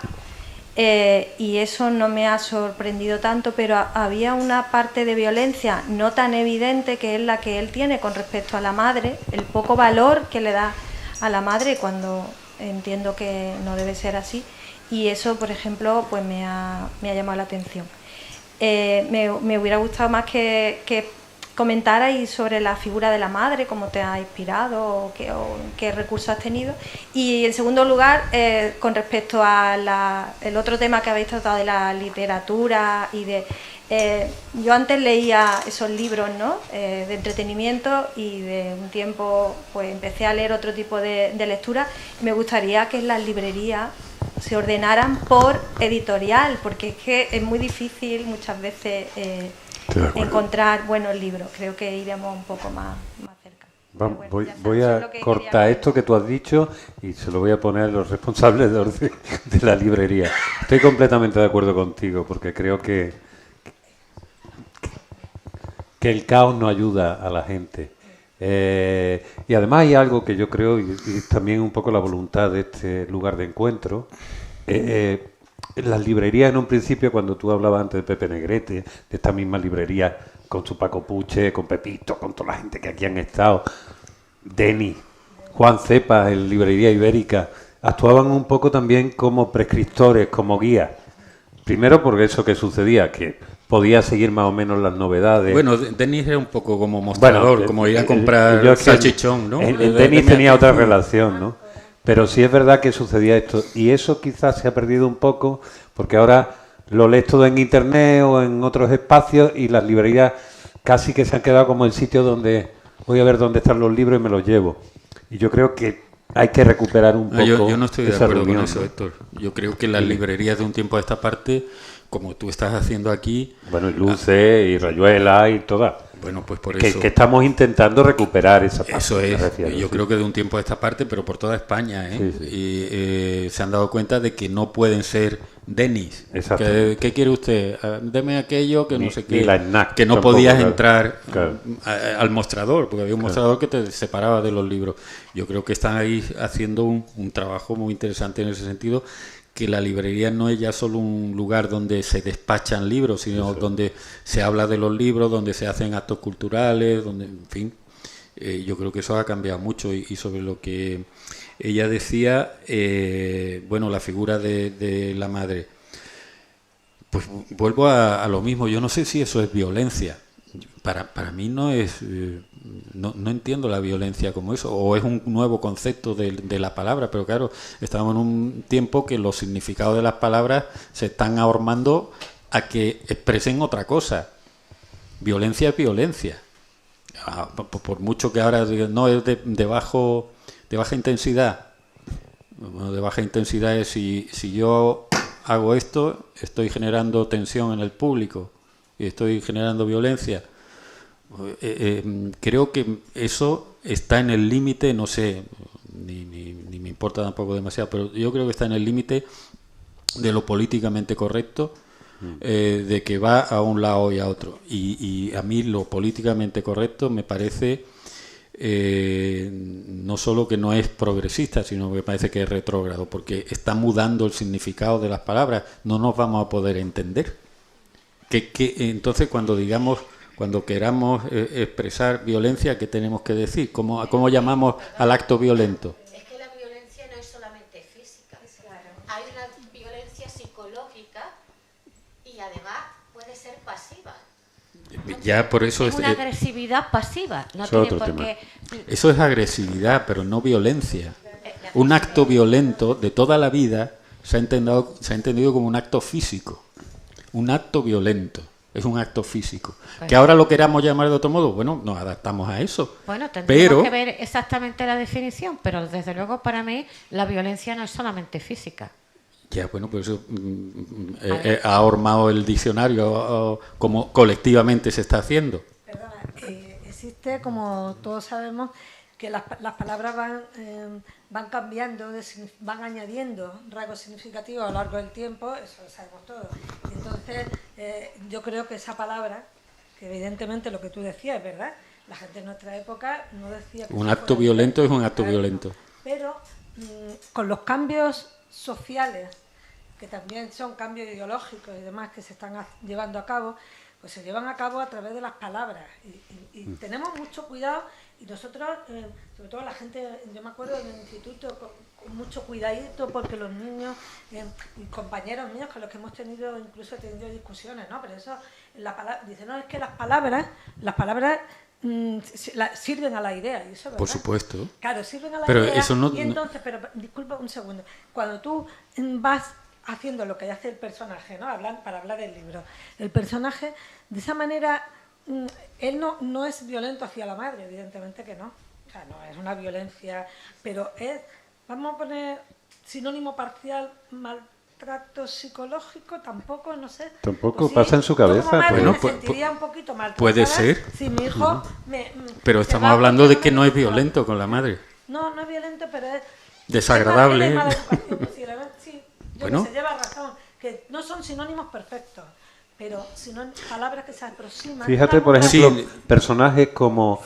y eso no me ha sorprendido tanto, pero había una parte de violencia no tan evidente, que es la que él tiene con respecto a la madre, el poco valor que le da a la madre cuando entiendo que no debe ser así, y eso, por ejemplo, pues me ha llamado la atención. Me hubiera gustado más que comentarais sobre la figura de la madre, cómo te ha inspirado o qué recursos has tenido. Y en segundo lugar, con respecto a el otro tema que habéis tratado de la literatura y de... yo antes leía esos libros, ¿no? De entretenimiento, y de un tiempo pues empecé a leer otro tipo de lectura. Me gustaría que en las librerías se ordenaran por editorial, porque es que es muy difícil muchas veces encontrar buenos libros. Creo que iremos un poco más cerca. Vamos, Bueno, voy a cortar esto que tú has dicho y se lo voy a poner a los responsables de la librería. Estoy completamente de acuerdo contigo, porque creo que el caos no ayuda a la gente. Y además hay algo que yo creo, y también un poco la voluntad de este lugar de encuentro. Las librerías, en un principio, cuando tú hablabas antes de Pepe Negrete, de esta misma librería con su Paco Puche, con Pepito, con toda la gente que aquí han estado, Denis, Juan Cepa, en Librería Ibérica, actuaban un poco también como prescriptores, como guías. Primero porque eso que sucedía, que podía seguir más o menos las novedades. Bueno, Denis era un poco como mostrador, Bueno, como ir a comprar salchichón, ¿no? Denis tenía otra relación, ¿no? Pero sí es verdad que sucedía esto, y eso quizás se ha perdido un poco, porque ahora lo lees todo en internet o en otros espacios, y las librerías casi que se han quedado como el sitio donde voy a ver dónde están los libros y me los llevo. Y yo creo que hay que recuperar un poco yo no estoy de esa acuerdo reunión, con eso, ¿no? Héctor. Yo creo que las librerías de un tiempo a esta parte, como tú estás haciendo aquí... Bueno, y Luce, y Rayuela, y todas. Bueno, pues por Que eso... que estamos intentando recuperar esa parte. Eso es, yo sí. creo que de un tiempo a esta parte, pero por toda España, ¿eh? Sí, sí. Y se han dado cuenta de que no pueden ser Denis. ¿Qué quiere usted? Deme aquello que no sé qué. Ni la ENAC que no tampoco, podías claro. entrar Claro. al mostrador, porque había un mostrador que te separaba de los libros. Yo creo que están ahí haciendo un trabajo muy interesante en ese sentido, que la librería no es ya solo un lugar donde se despachan libros, sino donde se habla de los libros, donde se hacen actos culturales, donde, en fin, yo creo que eso ha cambiado mucho. Y sobre lo que ella decía, bueno, la figura de la madre, pues vuelvo a lo mismo. Yo no sé si eso es violencia. Para mí no es, no entiendo la violencia como eso, o es un nuevo concepto de la palabra, pero claro, estamos en un tiempo que los significados de las palabras se están ahormando a que expresen otra cosa. Violencia es violencia. Por mucho que ahora digan, no, es de baja intensidad. Bueno, de baja intensidad es si yo hago esto, estoy generando tensión en el público y estoy generando violencia. Creo que eso está en el límite, no sé, ni me importa tampoco demasiado, pero yo creo que está en el límite de lo políticamente correcto, de que va a un lado y a otro. Y a mí lo políticamente correcto me parece no solo que no es progresista, sino que me parece que es retrógrado, porque está mudando el significado de las palabras, no nos vamos a poder entender. Entonces cuando queramos expresar violencia, ¿qué tenemos que decir? ¿Cómo llamamos al acto violento? Es que la violencia no es solamente física. Claro. Hay una violencia psicológica y además puede ser pasiva. Ya por eso es una agresividad pasiva. No Eso tiene es otro por qué. Eso es agresividad, pero no violencia. Un acto violento de toda la vida se ha entendido como un acto físico. Un acto violento. es un acto físico. Que ahora lo queramos llamar de otro modo, bueno, nos adaptamos a eso. Bueno, tendríamos pero que ver exactamente la definición, pero desde luego para mí la violencia no es solamente física. Ya, bueno, pues eso ha armado el diccionario como colectivamente se está haciendo. Perdona, existe, como todos sabemos, que las palabras van cambiando, van añadiendo rasgos significativos a lo largo del tiempo, eso lo sabemos todos. Entonces, yo creo que esa palabra, que evidentemente lo que tú decías es verdad, la gente en nuestra época no decía que un acto violento es un acto violento. Pero con los cambios sociales, que también son cambios ideológicos y demás que se están llevando a cabo, pues se llevan a cabo a través de las palabras. Y tenemos mucho cuidado, y nosotros, sobre todo la gente, yo me acuerdo en el instituto, con mucho cuidadito, porque los niños, y compañeros míos con los que hemos tenido, incluso he tenido discusiones, ¿no? Pero eso, dicen, no, es que las palabras sirven a la idea, y eso es verdad. Por supuesto. Claro, sirven a la pero idea, eso no, y entonces, pero disculpa un segundo, cuando tú vas haciendo lo que hace el personaje, ¿no? Para hablar del libro, el personaje, de esa manera, él no es violento hacia la madre, evidentemente que no, o sea, no es una violencia, pero es, vamos a poner sinónimo parcial, maltrato psicológico, tampoco, no sé. Tampoco pues pasa en su cabeza. Yo como madre Bueno, me sentiría un poquito maltratada. puede ser. Si mi hijo pero estamos hablando de que no es violento con la madre. No es violento, pero es desagradable. Es mala educación, posiblemente. Sí, yo Bueno. no sé, lleva razón, que no son sinónimos perfectos, pero palabras que se aproximan. Fíjate, por ejemplo, Sí. personajes como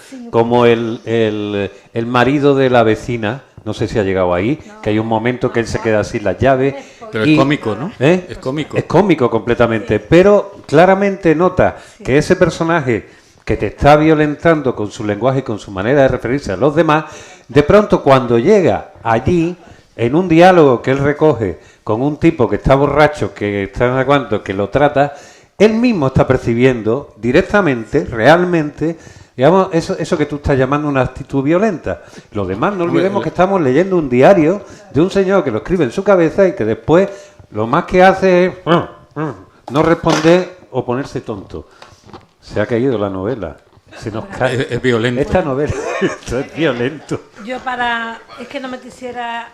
el marido de la vecina, no sé si ha llegado ahí, que hay un momento que él se queda sin las llaves. Pero y- es cómico, ¿no? ¿Eh? Es cómico. Es cómico completamente, pero claramente nota que ese personaje que te está violentando con su lenguaje y con su manera de referirse a los demás, de pronto cuando llega allí, en un diálogo que él recoge con un tipo que está borracho, que está en cuanto, que lo trata, él mismo está percibiendo directamente, realmente, digamos, eso que tú estás llamando una actitud violenta. Los demás no olvidemos que estamos leyendo un diario de un señor que lo escribe en su cabeza y que después lo más que hace es no responder o ponerse tonto. Se ha caído la novela. Se nos cae. Es violento. Esta novela, esto es violento. Yo es que no me quisiera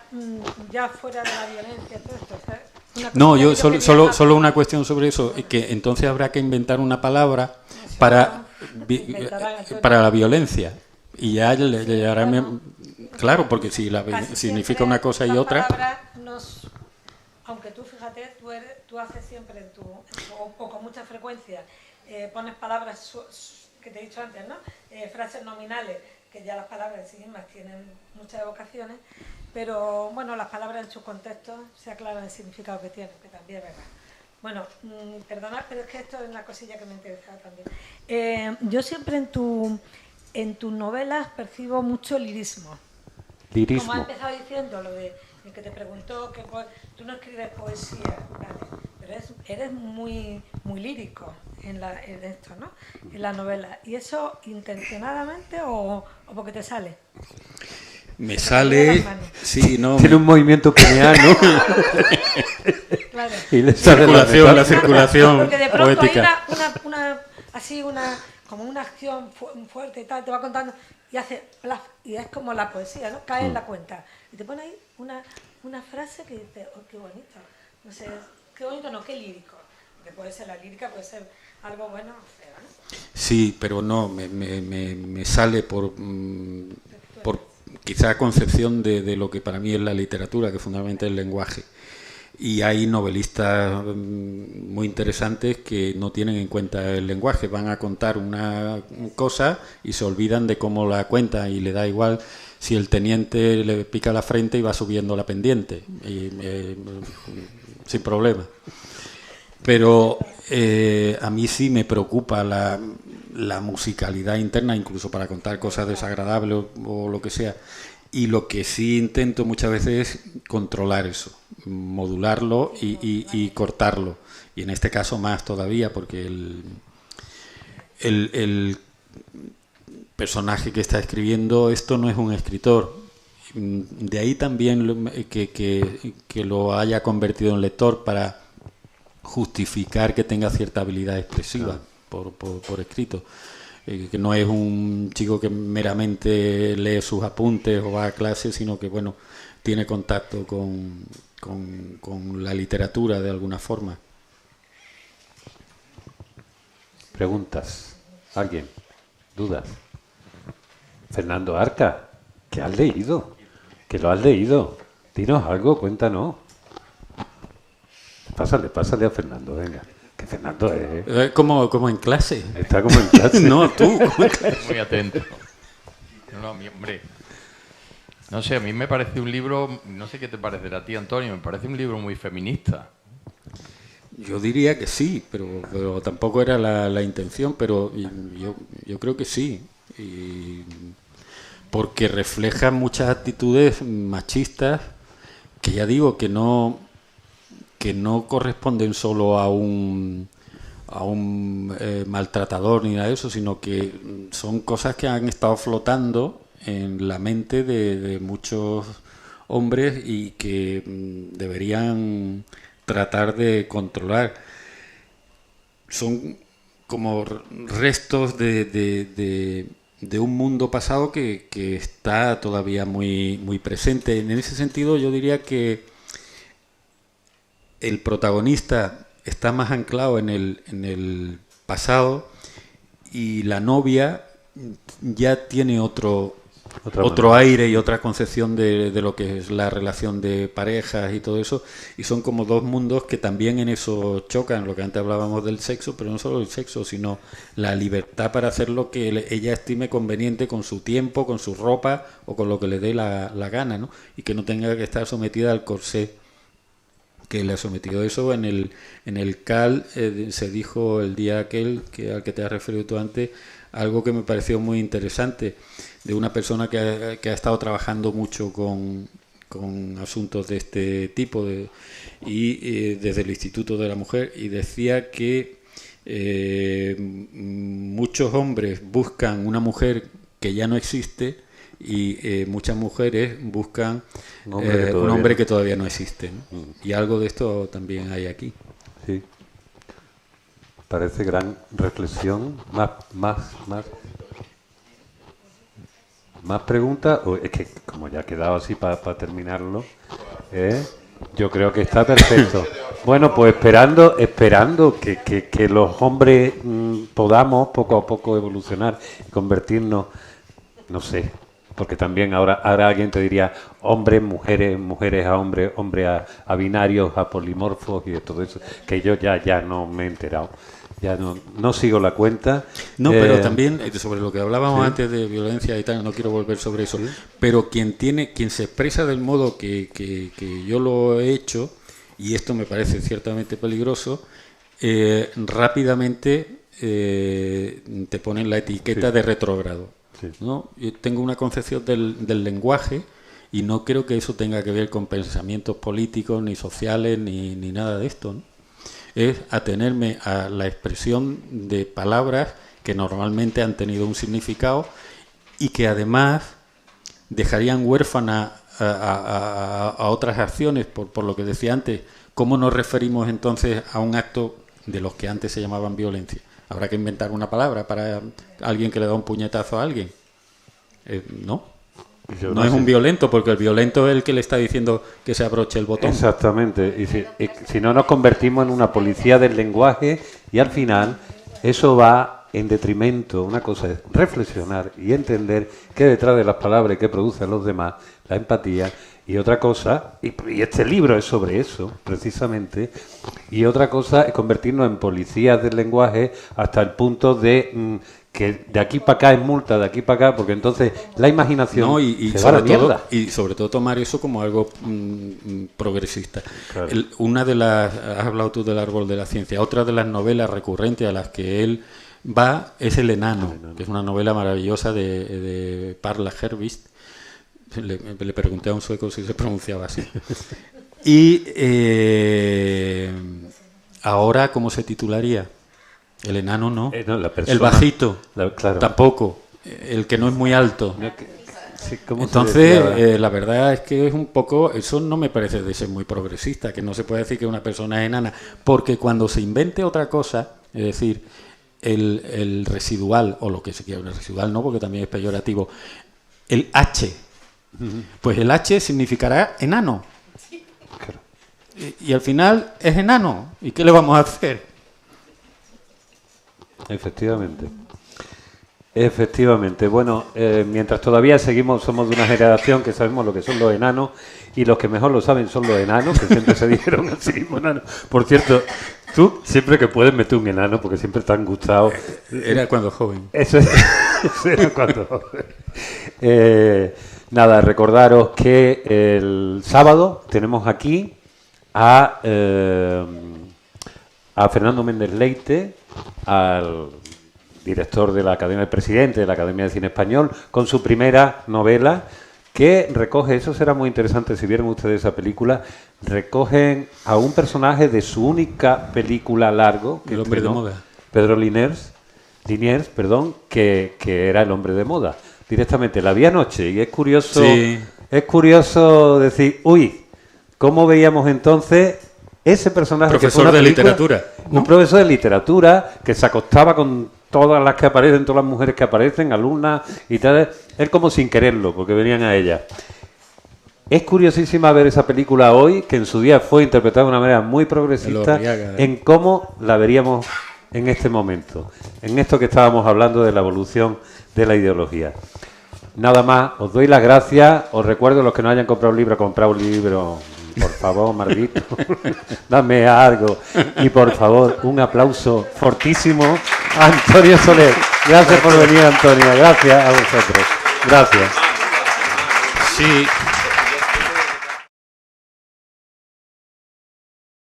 ya fuera de la violencia, todo esto, ¿sabes? Una cosa No, que yo quería- solo una cuestión sobre eso, que entonces habrá que inventar una palabra para la violencia. Y ya le llegará... Claro, porque si Casi significa siempre una cosa y las otra... palabras aunque tú, fíjate, tú haces siempre o con mucha frecuencia, pones palabras que te he dicho antes, ¿no? Frases nominales, que ya las palabras en sí mismas tienen muchas evocaciones, pero bueno, las palabras en sus contextos se aclaran el significado que tienen, que también es verdad. Bueno, perdonad, pero es que esto es una cosilla que me interesa también. Yo siempre en tus novelas percibo mucho lirismo. Como has Lirismo. empezado diciendo, lo de el que te preguntó que tú no escribes poesía, vale, pero eres muy lírico en esto, ¿no? En la novela. ¿Y eso intencionadamente o porque te sale? Me Se te sale... caen las manos. Sí, no... Tiene un movimiento pineano. Claro. Y le sale la circulación Porque de pronto poética. hay como una acción fuerte y tal, te va contando y hace plaf, y es como la poesía, ¿no? Cae en la cuenta. Y te pone ahí una frase que dice, oh, qué bonito. No sé, qué bonito, no, qué lírico. Que puede ser la lírica, puede ser algo bueno o feo, ¿no? Sí, pero no, me sale por quizá concepción de lo que para mí es la literatura, que fundamentalmente es el lenguaje. Y hay novelistas muy interesantes que no tienen en cuenta el lenguaje, van a contar una cosa y se olvidan de cómo la cuenta y le da igual si el teniente le pica la frente y va subiendo la pendiente, sin problema. Pero a mí sí me preocupa la musicalidad interna, incluso para contar cosas desagradables o lo que sea. Y lo que sí intento muchas veces es controlar eso, modularlo y cortarlo. Y en este caso más todavía, porque el personaje que está escribiendo esto no es un escritor. De ahí también que lo haya convertido en lector para justificar que tenga cierta habilidad expresiva por escrito. Que no es un chico que meramente lee sus apuntes o va a clase, sino que, bueno, tiene contacto con la literatura de alguna forma. Preguntas. ¿Alguien? ¿Dudas? Fernando Arca, ¿qué has leído? ¿Que lo has leído? Dinos algo, cuéntanos. Pásale a Fernando, venga. Que Fernando es... Como en clase. Está como en clase. No, tú. Como en clase. Muy atento. No, hombre. No sé, a mí me parece un libro, no sé qué te parecerá a ti, Antonio, me parece un libro muy feminista. Yo diría que sí, pero tampoco era la intención, pero yo creo que sí. Porque refleja muchas actitudes machistas que ya digo que no corresponden solo a un maltratador ni nada de eso, sino que son cosas que han estado flotando en la mente de muchos hombres y que deberían tratar de controlar. Son como restos de un mundo pasado que está todavía muy, muy presente. En ese sentido, yo diría que el protagonista está más anclado en el pasado y la novia ya tiene otro aire y otra concepción de lo que es la relación de parejas y todo eso, y son como dos mundos que también en eso chocan, lo que antes hablábamos del sexo, pero no solo el sexo, sino la libertad para hacer lo que ella estime conveniente con su tiempo, con su ropa o con lo que le dé la gana, ¿no? Y que no tenga que estar sometida al corsé que le ha sometido. Eso en el CAL se dijo el día aquel al que te has referido tú antes, algo que me pareció muy interesante, de una persona que ha estado trabajando mucho con asuntos de este tipo desde el Instituto de la Mujer, y decía que muchos hombres buscan una mujer que ya no existe y muchas mujeres buscan un hombre que todavía no existe, ¿no? Y algo de esto también hay aquí. Sí. Parece gran reflexión. ¿Más preguntas? Es que como ya ha quedado así para terminarlo, yo creo que está perfecto. Bueno, pues esperando que los hombres podamos poco a poco evolucionar y convertirnos, no sé, porque también ahora alguien te diría hombres, mujeres a hombres, hombres a binarios, a polimorfos y de todo eso, que yo ya no me he enterado. Ya no sigo la cuenta. No, pero también sobre lo que hablábamos antes de violencia y tal, no quiero volver sobre eso, pero quien se expresa del modo que yo lo he hecho, y esto me parece ciertamente peligroso, rápidamente te ponen la etiqueta de retrógrado, ¿no? Yo tengo una concepción del lenguaje y no creo que eso tenga que ver con pensamientos políticos, ni sociales, ni nada de esto, ¿no? Es atenerme a la expresión de palabras que normalmente han tenido un significado y que además dejarían huérfana a otras acciones, por lo que decía antes. ¿Cómo nos referimos entonces a un acto de los que antes se llamaban violencia? Habrá que inventar una palabra para alguien que le da un puñetazo a alguien. ¿No? No es un violento, porque el violento es el que le está diciendo que se abroche el botón. Exactamente. Y si no, nos convertimos en una policía del lenguaje y al final eso va en detrimento. Una cosa es reflexionar y entender qué detrás de las palabras que producen los demás, la empatía, y otra cosa, y este libro es sobre eso, precisamente, y otra cosa es convertirnos en policías del lenguaje hasta el punto de... que de aquí para acá es multa, de aquí para acá, porque entonces la imaginación se va a la mierda. Y sobre todo tomar eso como algo progresista. Claro. Has hablado tú del Árbol de la Ciencia. Otra de las novelas recurrentes a las que él va es El Enano, que es una novela maravillosa de Parla Herbst. Le pregunté a un sueco si se pronunciaba así. Y ahora, ¿cómo se titularía? El enano no, la persona, el bajito claro. Tampoco, el que no es muy alto. Sí, ¿cómo se Entonces, decía? la verdad es que es un poco, eso no me parece de ser muy progresista, que no se puede decir que una persona es enana, porque cuando se invente otra cosa, es decir, el residual, o lo que se quiera, el residual no, porque también es peyorativo, el H, pues el H significará enano. Claro. Y al final es enano. ¿Y qué le vamos a hacer? Efectivamente. Efectivamente. Bueno, mientras todavía somos de una generación que sabemos lo que son los enanos, y los que mejor lo saben son los enanos, que siempre se dijeron así mismo enanos. Por cierto, tú siempre que puedes meter un enano, porque siempre te han gustado. Era cuando joven. Eso era cuando... nada, recordaros que el sábado tenemos aquí a Fernando Méndez Leite, al director de la Academia, del presidente de la Academia de Cine Español, con su primera novela, que recoge, eso será muy interesante si vieron ustedes esa película, recogen a un personaje de su única película largo, que El hombre de estrenó moda. Pedro Liniers, que era el hombre de moda. Directamente, la vi anoche, y es curioso, Sí. es curioso decir, uy, ¿cómo veíamos entonces ese personaje? Profesor que fue una de película? literatura, ¿no? Un profesor de literatura que se acostaba con todas las que aparecen, todas las mujeres que aparecen, alumnas y tal. Él como sin quererlo, porque venían a ella. Es curiosísima ver esa película hoy, que en su día fue interpretada de una manera muy progresista, Lorriaga, en cómo la veríamos en este momento, en esto que estábamos hablando de la evolución de la ideología. Nada más, os doy las gracias, os recuerdo, los que no hayan comprado un libro, comprad un libro, por favor, Marguito, dame algo, y por favor, un aplauso fortísimo a Antonio Soler. Gracias por venir, Antonio, gracias a vosotros, gracias. Sí.